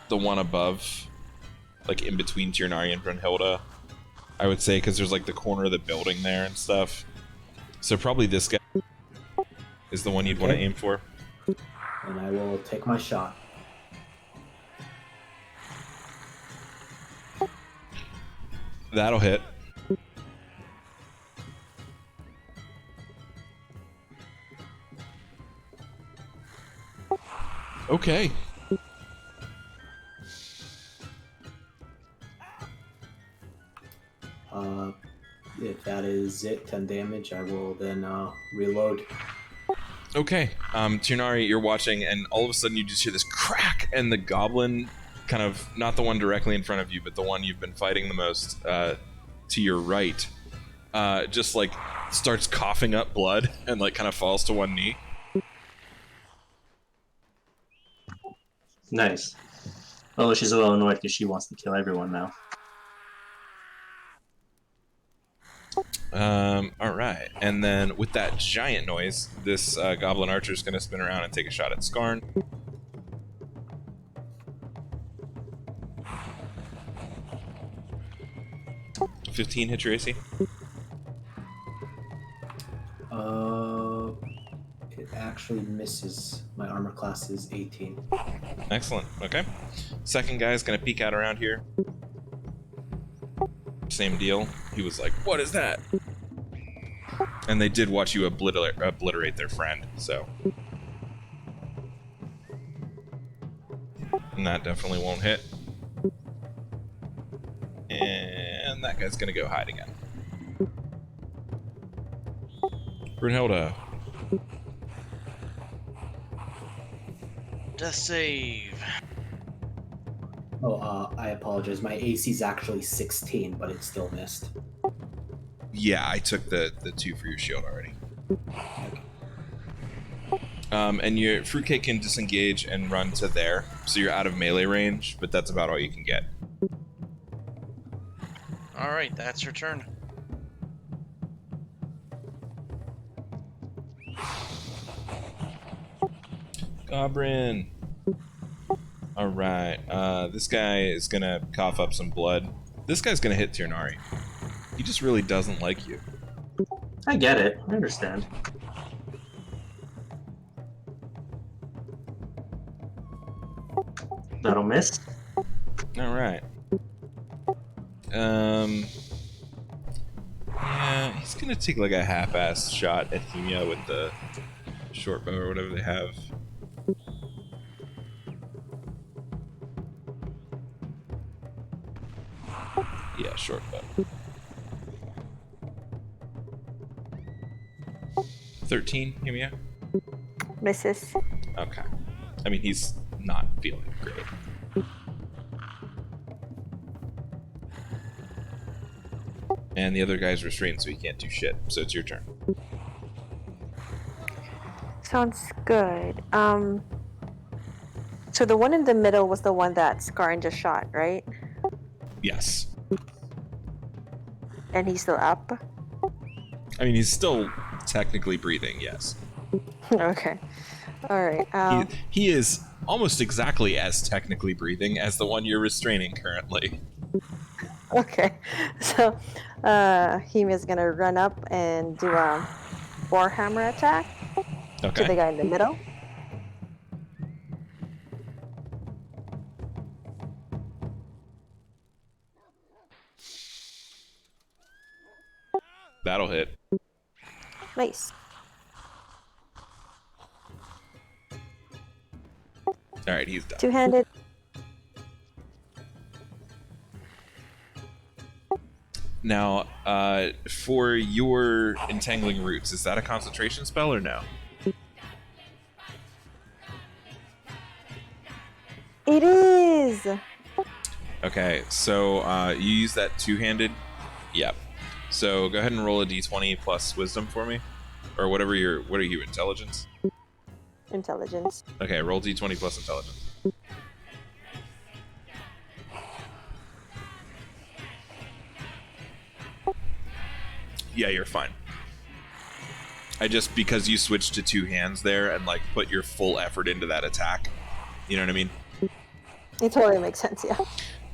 the one above, like in between Tirnari and Brunhilde, I would say, because there's like the corner of the building there and stuff. So probably this guy is the one you'd want to aim for. And I will take my shot. That'll hit. Okay. If that is it, 10 damage, I will then reload. Okay. Tirnari, you're watching, and all of a sudden you just hear this crack, and the goblin, kind of, not the one directly in front of you, but the one you've been fighting the most, to your right, just like starts coughing up blood and like kind of falls to one knee. Nice. Although she's a little annoyed because she wants to kill everyone now. Alright. And then with that giant noise, this goblin archer is going to spin around and take a shot at Skarn. $15 hit your AC? It actually misses. My armor class is 18. Excellent. Okay. Second guy's going to peek out around here. Same deal. He was like, what is that? And they did watch you obliterate their friend, so. And that definitely won't hit. And that guy's gonna go hide again. Brunhilde. Death save. Oh, I apologize. My AC is actually 16, but it still missed. Yeah, I took the 2 for your shield already. And your fruitcake can disengage and run to there, so you're out of melee range, but that's about all you can get. Alright, that's your turn. Gobrin. Alright, this guy is gonna cough up some blood. This guy's gonna hit Tirnari. He just really doesn't like you. I get it. I understand. That'll miss. Alright. Yeah, he's gonna take like a half-assed shot at Hemia with the short bow or whatever they have. Yeah, short bow. 13, Hemia? Misses. Okay. I mean, he's not feeling great. And the other guy's restrained, so he can't do shit. So it's your turn. Sounds good. So the one in the middle was the one that Skarn just shot, right? Yes. And he's still up? I mean, he's still technically breathing, yes. Okay. Alright. He is almost exactly as technically breathing as the one you're restraining currently. Okay. So, Hemia's gonna run up and do a Warhammer attack to the Okay. guy in the middle. That'll hit. Nice. Alright, he's done. Two-handed. Now, for your Entangling Roots, is that a concentration spell or no? It is! Okay, so you use that two-handed? Yep. So go ahead and roll a d20 plus wisdom for me. Or whatever what are you, intelligence? Intelligence. Okay, roll d20 plus intelligence. Yeah, you're fine. Because you switched to two hands there and like put your full effort into that attack. You know what I mean? It totally makes sense, yeah.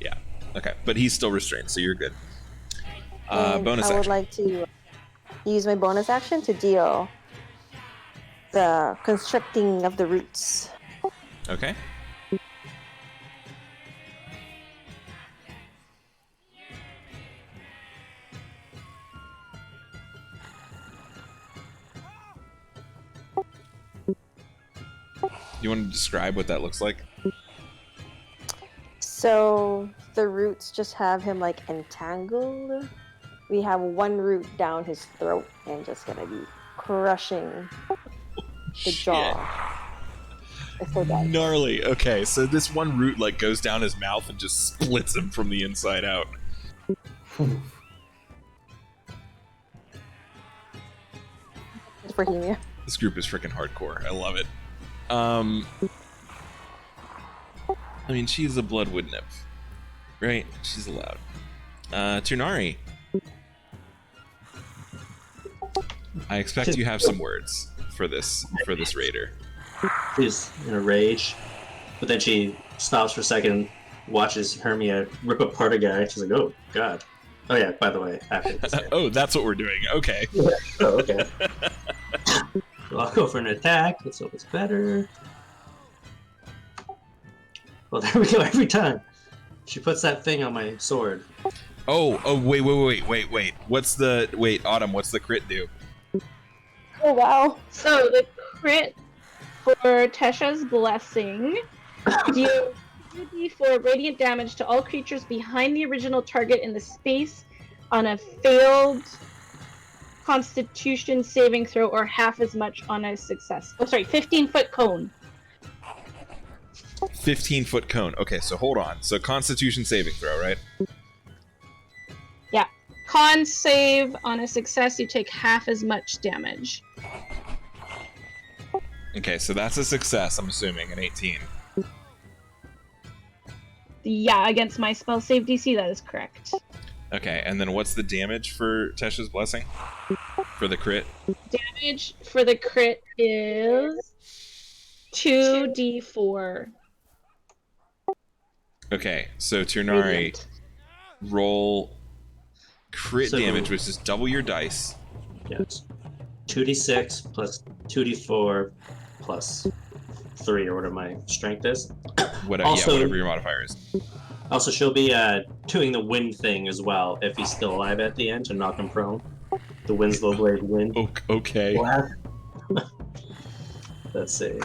Yeah. Okay, but he's still restrained, so you're good. And Bonus I would action. like to use my bonus action to deal the constricting of the roots. Okay. You want to describe what that looks like? So the roots just have him like entangled. We have one root down his throat and just gonna be crushing the jaw. It's so bad. Gnarly. Okay, so this one root like goes down his mouth and just splits him from the inside out. For Hemia. This group is freaking hardcore. I love it. I mean, she's a bloodwood nymph, right? She's allowed. Tunari. I expect you have some words for this raider. She's in a rage, but then she stops for a second, watches Hermia rip apart a guy. She's like, "Oh God! Oh yeah, by the way, after this." Oh, that's what we're doing. Okay. Oh, okay. Well, I'll go for an attack. Let's hope it's better. Well, there we go. Every time she puts that thing on my sword. Oh, wait. Autumn, what's the crit do? Oh wow. So the crit for Tesha's Blessing deals 2d4 radiant damage to all creatures behind the original target in the space on a failed Constitution saving throw or half as much on a success. Oh, sorry, 15-foot cone. 15-foot cone. Okay, so hold on. So Constitution saving throw, right? Yeah. Con save on a success, you take half as much damage. Okay, so that's a success, I'm assuming, an 18. Yeah, against my spell save DC, that is correct. Okay, and then what's the damage for Tesha's Blessing? For the crit? Damage for the crit is 2d4. Okay, so Turnari, Radiant. roll crit So- damage, which is double your dice. Yes. 2d6 plus 2d4 plus 3, or whatever my strength is. Whatever, Also- yeah, whatever your modifier is. Also, she'll be doing the wind thing as well if he's still alive at the end to knock him prone. The Winslow Blade wind. Okay. Blast. Let's see.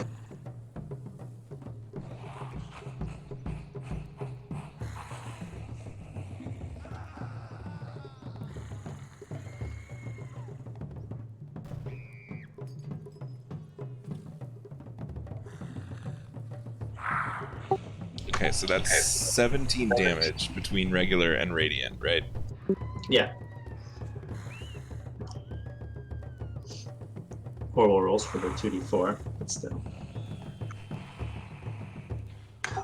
Okay, so that's 17 damage between regular and radiant, right? Yeah. Horrible rolls for the 2d4, but still.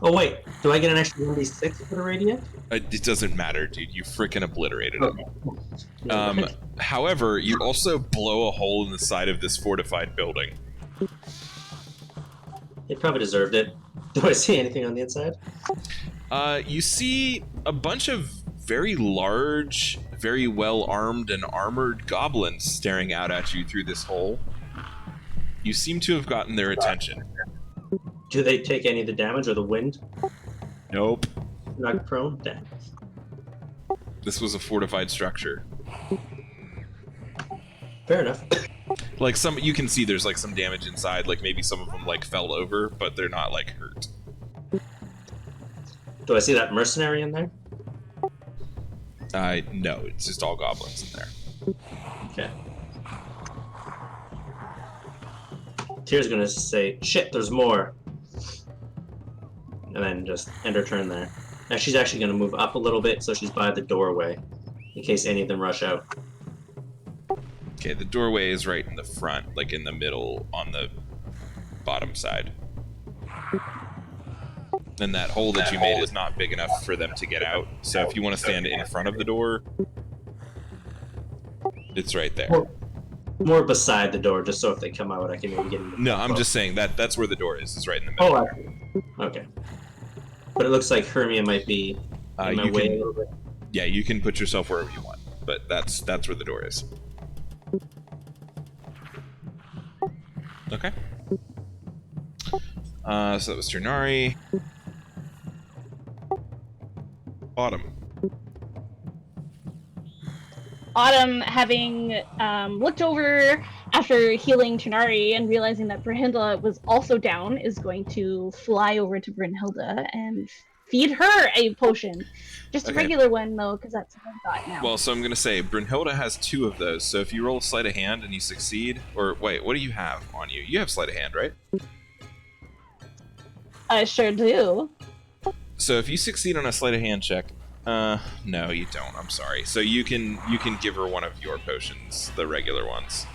Oh wait, do I get an extra 1d6 for the radiant? It doesn't matter, dude. You freaking obliterated it. Okay. However, you also blow a hole in the side of this fortified building. It probably deserved it. Do I see anything on the inside? You see a bunch of very large, very well-armed and armored goblins staring out at you through this hole. You seem to have gotten their attention. Do they take any of the damage or the wind? Nope. Knock prone? Damn. This was a fortified structure. Fair enough. Like you can see there's like some damage inside, like maybe some of them like fell over, but they're not like hurt. Do I see that mercenary in there? No, it's just all goblins in there. Okay. Tyr's gonna say, shit, there's more. And then just end her turn there. Now she's actually gonna move up a little bit so she's by the doorway, in case any of them rush out. Okay, the doorway is right in the front, like in the middle on the bottom side. And that hole that you made is not big enough for them to get out. So if you want to stand in front of the door, it's right there. More beside the door, just so if they come out, I can maybe get in. No, I'm just saying that's where the door is right in the middle. Oh, I see. Okay. But it looks like Hermia might be in my you way can, a little bit. yeah, you can put yourself wherever you want, but that's where the door is. Okay. So that was Turnari. Autumn. Autumn, having looked over after healing Turnari and realizing that Brynhilda was also down, is going to fly over to Brynhilda and feed her a potion. Just a Okay. regular one, though, because that's what I've got now. Well, so I'm going to say, Brynhilda has 2 of those, so if you roll sleight of hand and you succeed, or wait, what do you have on you? You have sleight of hand, right? I sure do. So if you succeed on a sleight of hand check, no, you don't, I'm sorry. So you can give her one of your potions, the regular ones.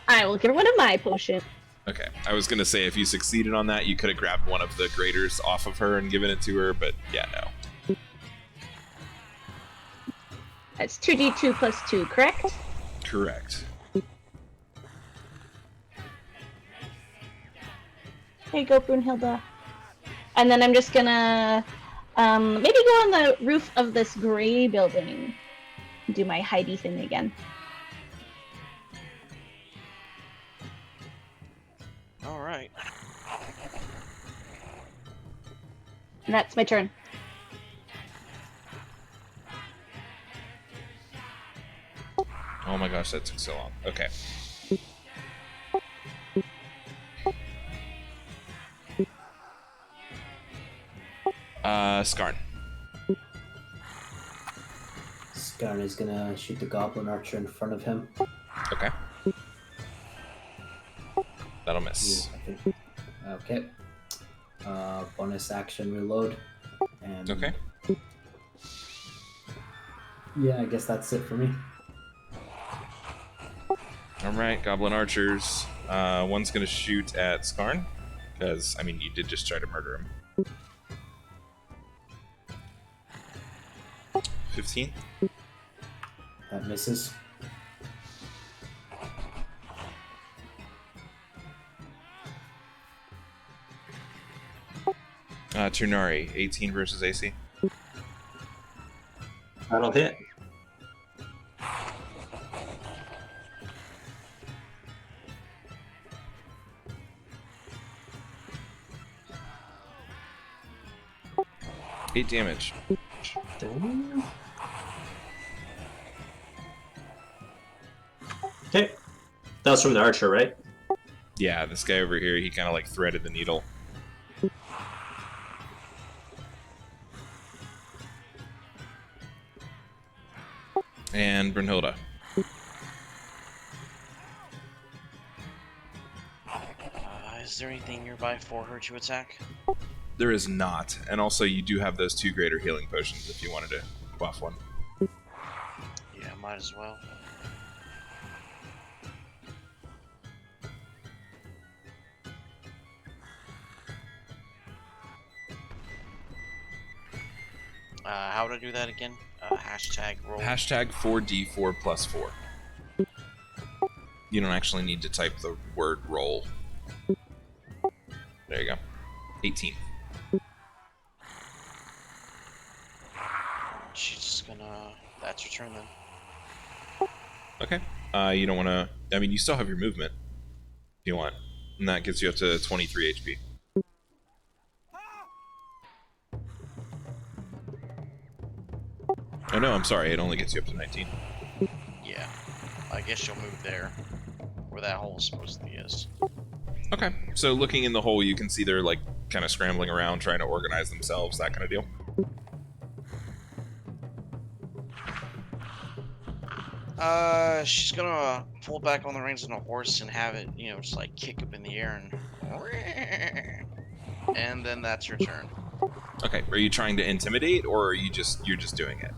I will give her one of my potions. Okay, I was going to say, if you succeeded on that, you could have grabbed one of the graders off of her and given it to her, but yeah, no. That's 2d2 plus 2, correct? Correct. There you go, Brunhilde. And then I'm just gonna maybe go on the roof of this gray building. Do my Heidi thing again. All right. And that's my turn. Oh my gosh, that took so long. Okay. Skarn. Scarn is gonna shoot the goblin archer in front of him. Okay. That'll miss. Ooh, I think. Okay. Bonus action reload. And Okay. yeah, I guess that's it for me. All right, goblin archers. One's gonna shoot at Skarn, because I mean you did just try to murder him. 15. That misses. Turnari, 18 versus AC. That'll hit. Eight damage. Damn. Okay. That was from the archer, right? Yeah, this guy over here, he kind of like threaded the needle. And Brunhilde. Is there anything nearby for her to attack? There is not. And also, you do have those 2 greater healing potions if you wanted to buff one. Yeah, might as well. How would I do that again? Hashtag roll. Hashtag 4d4 plus 4. You don't actually need to type the word roll. There you go. 18. She's just gonna... That's her turn then. Okay. You don't want to... I mean, you still have your movement. If you want. And that gets you up to 23 HP. Oh no, I'm sorry. It only gets you up to 19. Yeah. I guess you'll move there. Where that hole supposedly is. Okay. So looking in the hole, you can see they're like kind of scrambling around, trying to organize themselves, that kind of deal. She's gonna pull back on the reins on a horse and have it, you know, just like kick up in the air and then that's her turn. Okay. Are you trying to intimidate, or are you're just doing it?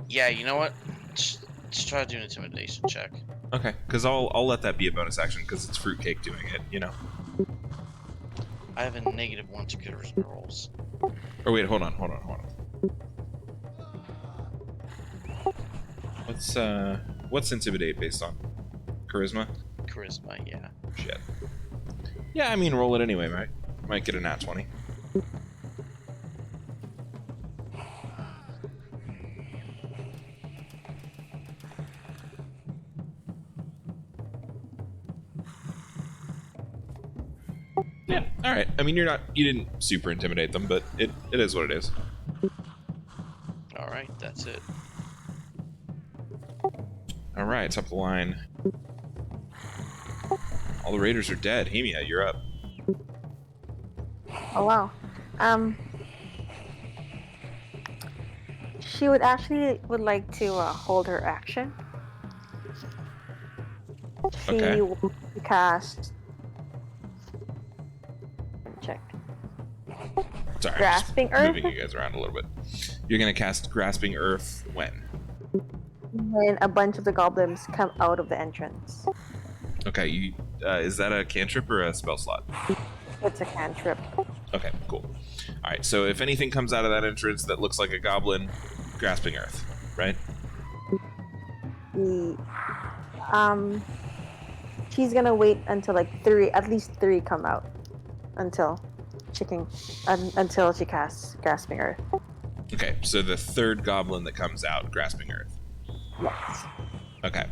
Yeah, you know what? Just try to do an intimidation check. Okay. Because I'll let that be a bonus action because it's fruitcake doing it. You know. I have a -1 to charisma rolls. Oh wait, hold on. What's intimidate based on? Charisma? Charisma, yeah. Shit. Yeah, I mean roll it anyway, right? Might get a nat 20. Yeah, alright. I mean you didn't super intimidate them, but it is what it is. Alright, that's it. Alright, top of the line. All the raiders are dead. Hemia, you're up. Oh wow. She would like to hold her action. She Okay. will cast. Check. Sorry, I'm Grasping just Earth? moving you guys around a little bit. You're gonna cast Grasping Earth when? When a bunch of the goblins come out of the entrance. Okay, is that a cantrip or a spell slot? It's a cantrip. Okay, cool. Alright, so if anything comes out of that entrance that looks like a goblin, Grasping Earth, right? She's gonna wait until at least three come out until she casts Grasping Earth. Okay, so the third goblin that comes out, Grasping Earth. Yes. Okay.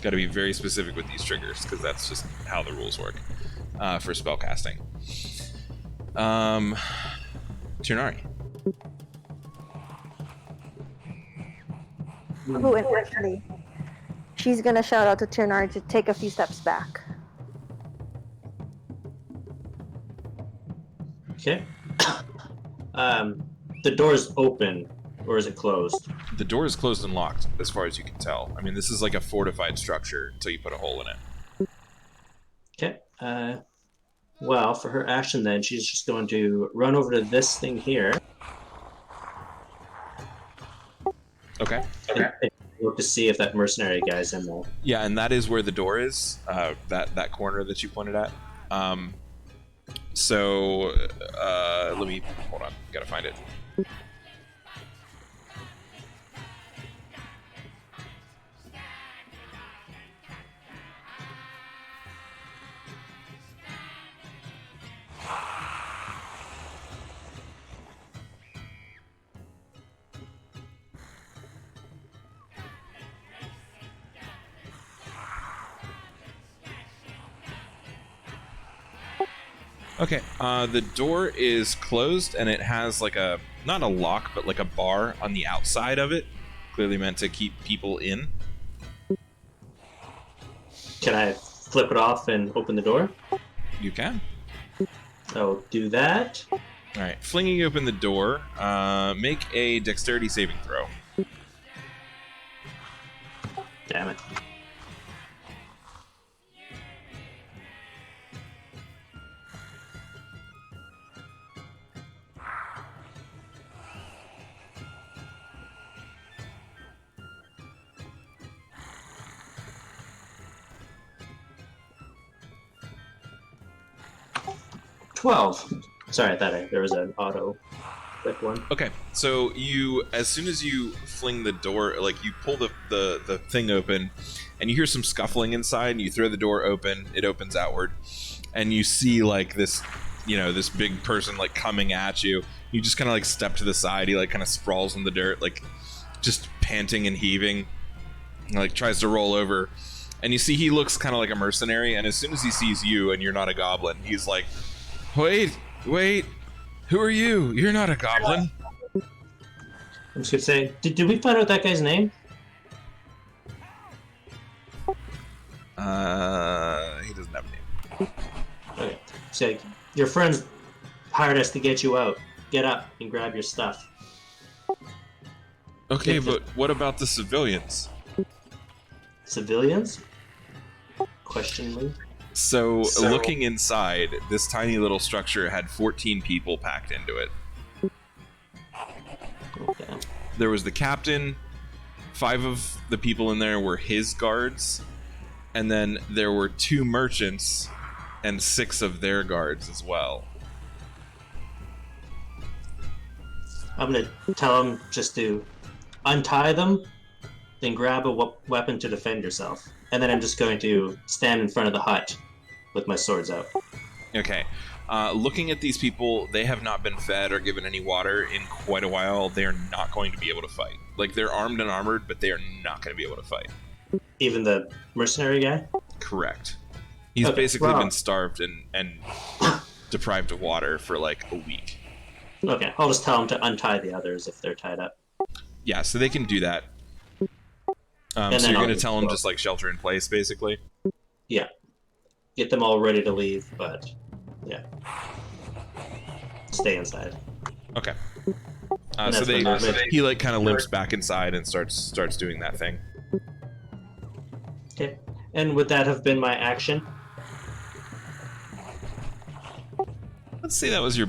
Gotta be very specific with these triggers, because that's just how the rules work for spellcasting. Turnari. Oh, and actually, she's gonna shout out to Tyrnar to take a few steps back. Okay. The door's open, or is it closed? The door is closed and locked, as far as you can tell. I mean, this is like a fortified structure until you put a hole in it. Okay. Well, for her action then, she's just going to run over to this thing here. Okay. And look to see if that mercenary guy's in there. Yeah, and that is where the door is. That corner that you pointed at. So let me hold on. Gotta find it. Okay, the door is closed and it has like a, not a lock, but like a bar on the outside of it. Clearly meant to keep people in. Can I flip it off and open the door? You can. I'll do that. Alright, flinging open the door, make a dexterity saving throw. Damn it. Sorry, I thought there was an auto click one. Okay, so you, as soon as you fling the door, like you pull the thing open, and you hear some scuffling inside, and you throw the door open, it opens outward, and you see like this, this big person like coming at you. You just kind of like step to the side. He like kind of sprawls in the dirt, like just panting and heaving, and, like tries to roll over, and you see he looks kind of like a mercenary. And as soon as he sees you and you're not a goblin, he's like, Wait, who are you? You're not a goblin. I'm just gonna say, did we find out that guy's name? He doesn't have a name. Okay. So your friends hired us to get you out. Get up and grab your stuff. Okay, but what about the civilians? Civilians? Question me. So, looking inside, this tiny little structure had 14 people packed into it. Okay. There was the captain, 5 of the people in there were his guards, and then there were 2 merchants and 6 of their guards as well. I'm gonna tell them just to untie them, then grab a weapon to defend yourself. And then I'm just going to stand in front of the hut with my swords out. Okay. Looking at these people, they have not been fed or given any water in quite a while. They are not going to be able to fight. Like, they're armed and armored, but they are not going to be able to fight. Even the mercenary guy? Correct. He's basically been starved and deprived of water for like a week. Okay, I'll just tell them to untie the others if they're tied up. Yeah, so they can do that. So you're going to tell them just like shelter in place, basically? Yeah. Get them all ready to leave, but yeah. Stay inside. Okay. So he like kind of limps back inside and starts doing that thing. Okay. And would that have been my action? Let's say that was your...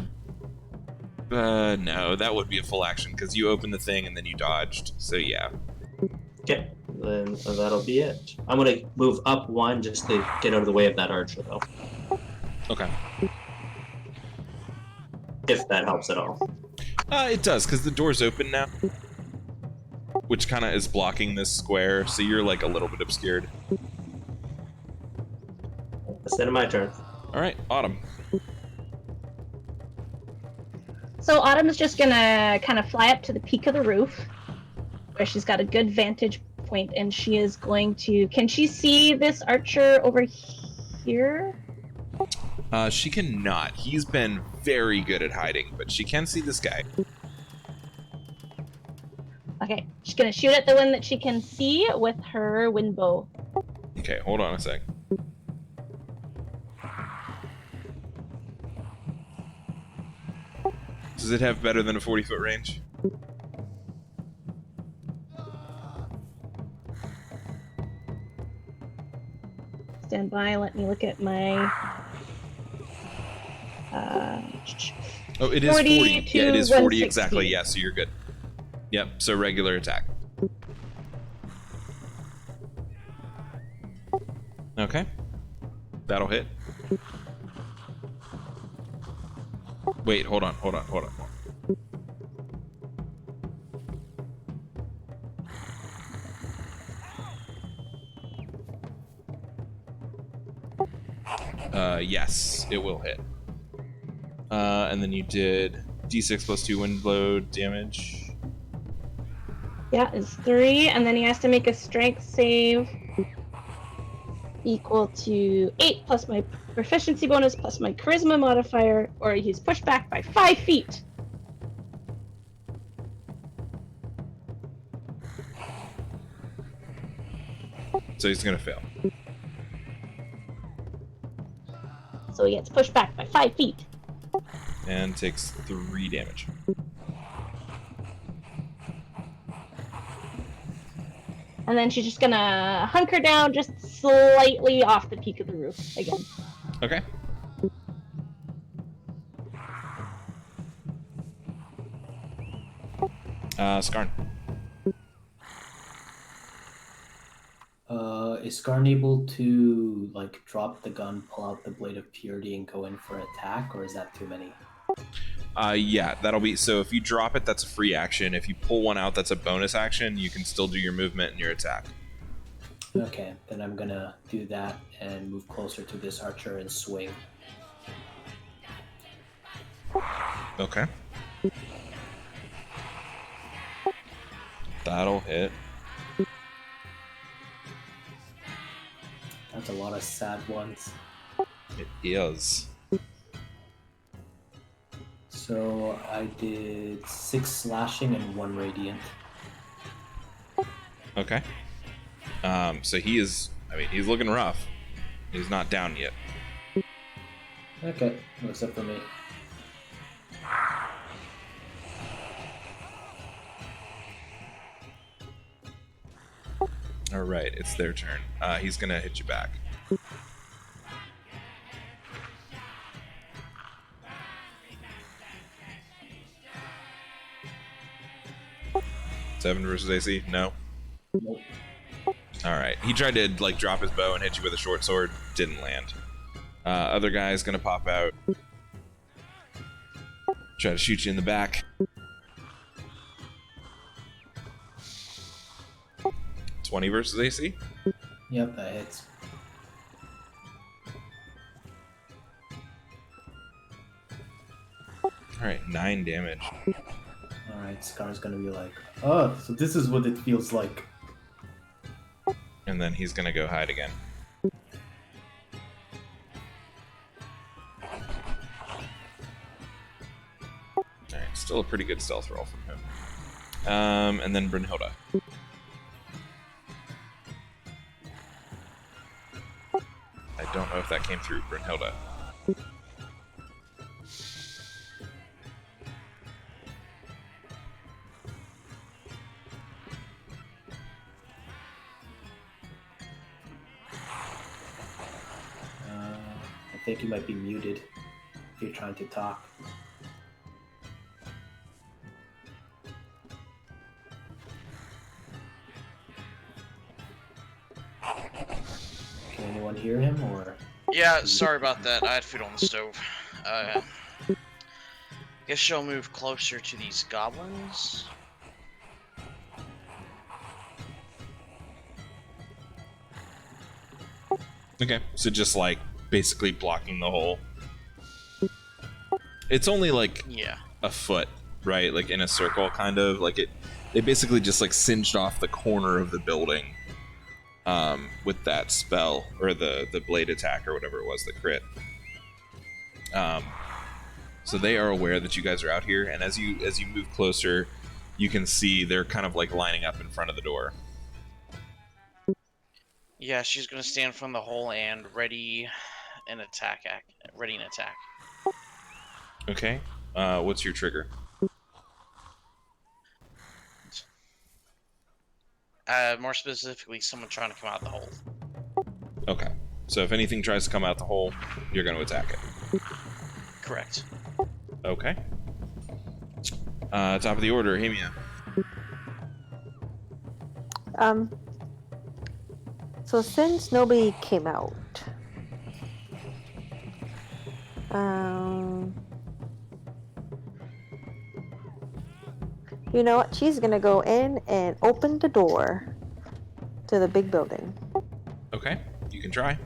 no, that would be a full action because you opened the thing and then you dodged. So yeah. Okay. Then that'll be it. I'm gonna move up 1 just to get out of the way of that archer, though. Okay. If that helps at all. It does, because the door's open now. Which kind of is blocking this square, so you're like a little bit obscured. That's the end of my turn. Alright, Autumn. So Autumn's just gonna kind of fly up to the peak of the roof, where she's got a good vantage point, and she is going to... Can she see this archer over here? She cannot. He's been very good at hiding, but she can see this guy. Okay, she's gonna shoot at the one that she can see with her wind bow. Okay, hold on a sec. Does it have better than a 40-foot range? stand by. Let me look at my. Oh, it is 40. to Yeah, it is 40 160. exactly. Yeah, so you're good. Yep, so regular attack. Okay. That'll hit. Wait, hold on. Yes, it will hit. And then you did d6 plus 2 wind load damage. Yeah, it's 3, and then he has to make a strength save equal to 8 plus my proficiency bonus plus my charisma modifier, or he's pushed back by 5 feet. So he's gonna fail. So he gets pushed back by 5 feet. And takes 3 damage. And then she's just gonna hunker down just slightly off the peak of the roof again. Okay. Skarn. Is Skarn able to like drop the gun, pull out the blade of purity, and go in for attack, or is that too many? Yeah, that'll be, so if you drop it, that's a free action. If you pull one out, that's a bonus action. You can still do your movement and your attack. Okay, then I'm gonna do that and move closer to this archer and swing. Okay. That'll hit. That's a lot of sad ones. It is. So I did 6 slashing and 1 radiant. Okay. So he is, I mean, he's looking rough. He's not down yet. Okay, except for me. All right, it's their turn. He's gonna hit you back. Seven versus AC? No. Nope. All right. He tried to like drop his bow and hit you with a short sword. Didn't land. Other guy's gonna pop out. Try to shoot you in the back. 20 versus AC? Yep, that hits. Alright, 9 damage. Alright, Scar's gonna be like, oh, so this is what it feels like. And then he's gonna go hide again. Alright, still a pretty good stealth roll from him. And then Brynhilda. I don't know if that came through, Brynhilda. I think you might be muted if you're trying to talk. Can anyone hear him, or? Yeah, sorry about that. I had food on the stove. Guess she'll move closer to these goblins. Okay, so just like basically blocking the hole. It's only like Yeah. a foot, right? Like in a circle, kind of. Like it basically just like singed off the corner of the building with that spell, or the blade attack, or whatever it was, the crit. So they are aware that you guys are out here, and as you move closer, you can see they're kind of like lining up in front of the door. Yeah, she's gonna stand from the hole and ready an attack. Ready an attack. Okay. What's your trigger? More specifically, someone trying to come out of the hole. Okay. So if anything tries to come out the hole, you're going to attack it. Correct. Okay. Top of the order, Hemia. So since nobody came out, you know what? She's gonna go in and open the door to the big building. Okay, you can try.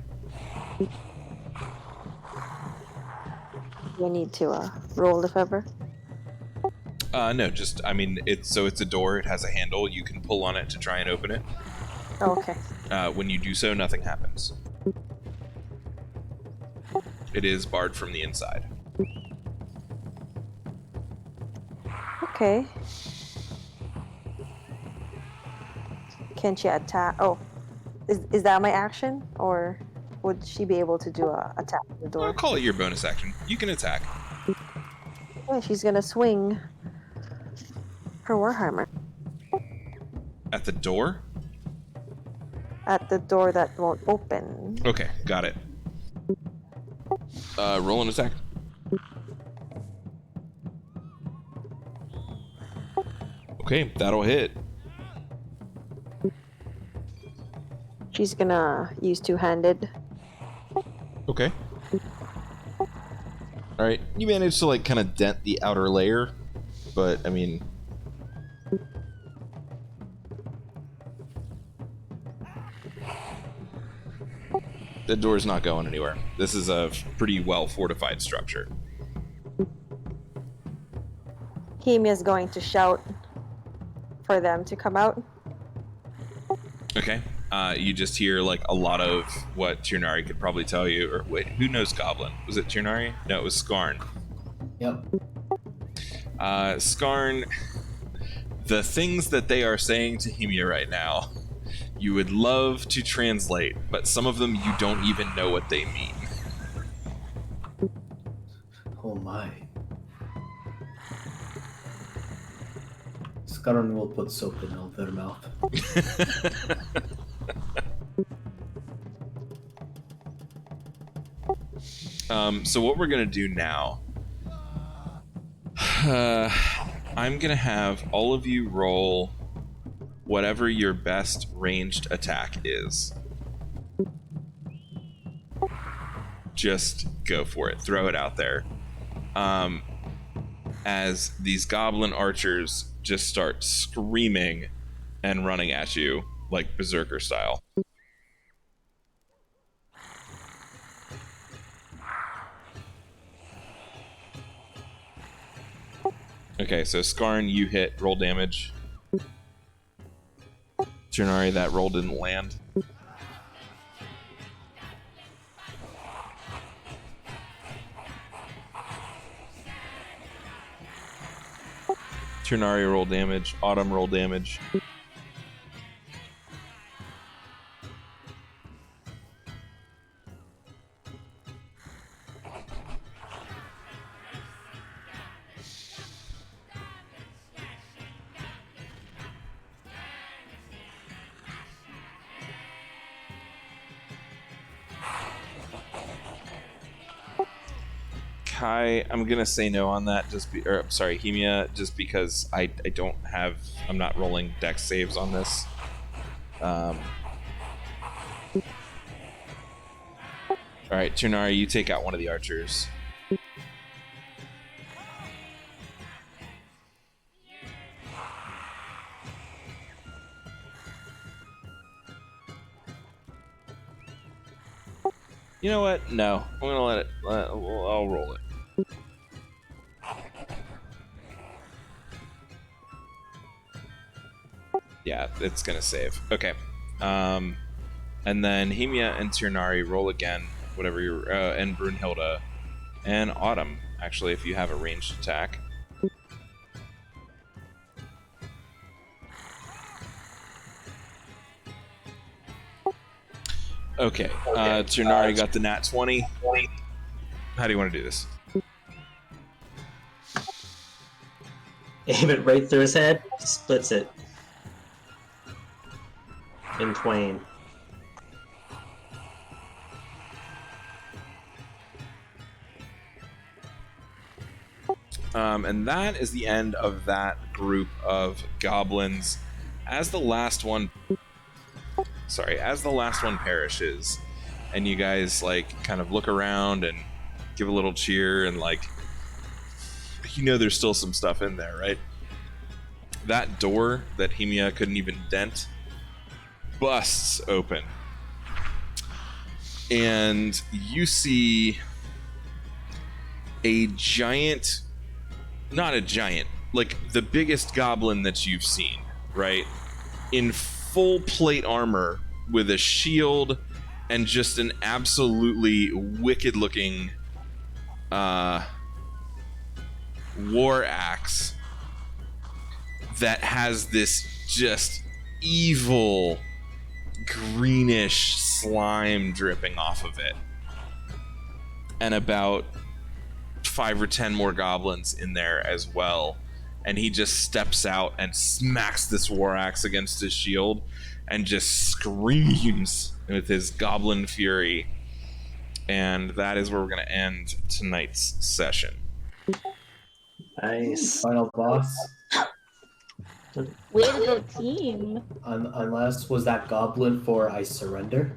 Do I need to roll if ever? No, just, I mean, it's a door, it has a handle, you can pull on it to try and open it. Oh, okay. When you do so, nothing happens. It is barred from the inside. Okay. Can she attack? Oh, is that my action, or would she be able to do a attack on the door? I'll call it your bonus action. You can attack. Yeah, she's gonna swing her warhammer At the door? at the door that won't open. Okay, got it. Roll an attack. Okay, that'll hit. She's gonna use two-handed. Okay. Alright, you managed to, like, kind of dent the outer layer, but, I mean... The door's not going anywhere. This is a pretty well-fortified structure. Hemia's going to shout for them to come out. Okay. You just hear, like, a lot of what Tirnari could probably tell you. Or, wait, who knows Goblin? Was it Tirnari? No, it was Skarn. Yep. Skarn, the things that they are saying to Hemia right now, you would love to translate, but some of them you don't even know what they mean. Oh my. Skarn will put soap in their mouth. So what we're gonna do now, I'm gonna have all of you roll whatever your best ranged attack is. Just go for it. Throw it out there. As these goblin archers just start screaming and running at you like berserker style. Okay, so Skarn, you hit, roll damage. Tirnari, that roll didn't land. Tirnari, roll damage. Autumn, roll damage. Kai, I'm gonna say no on that. Sorry, Hemia, just because I don't have. I'm not rolling dex saves on this. All right, Tirnari, you take out one of the archers. You know what? No, I'm gonna let it. I'll roll it. Yeah, it's gonna save. Okay. And then Hemia and Tirnari roll again. Whatever your and Brunhilde and Autumn. Actually, if you have a ranged attack. Okay. Tirnari got the nat 20. How do you want to do this? Aim it right through his head, splits it in twain. And that is the end of that group of goblins. As the last one perishes, and you guys like kind of look around and give a little cheer, and like, you know, there's still some stuff in there, right? That door that Hemia couldn't even dent busts open, and you see a giant, not a giant, like the biggest goblin that you've seen, right? In full plate armor with a shield and just an absolutely wicked looking war axe that has this just evil greenish slime dripping off of it, and about 5 or 10 more goblins in there as well. And he just steps out and smacks this war axe against his shield and just screams with his goblin fury. And that is where we're going to end tonight's session. Nice. Final boss. Way to go, team. Unless was that goblin for I surrender?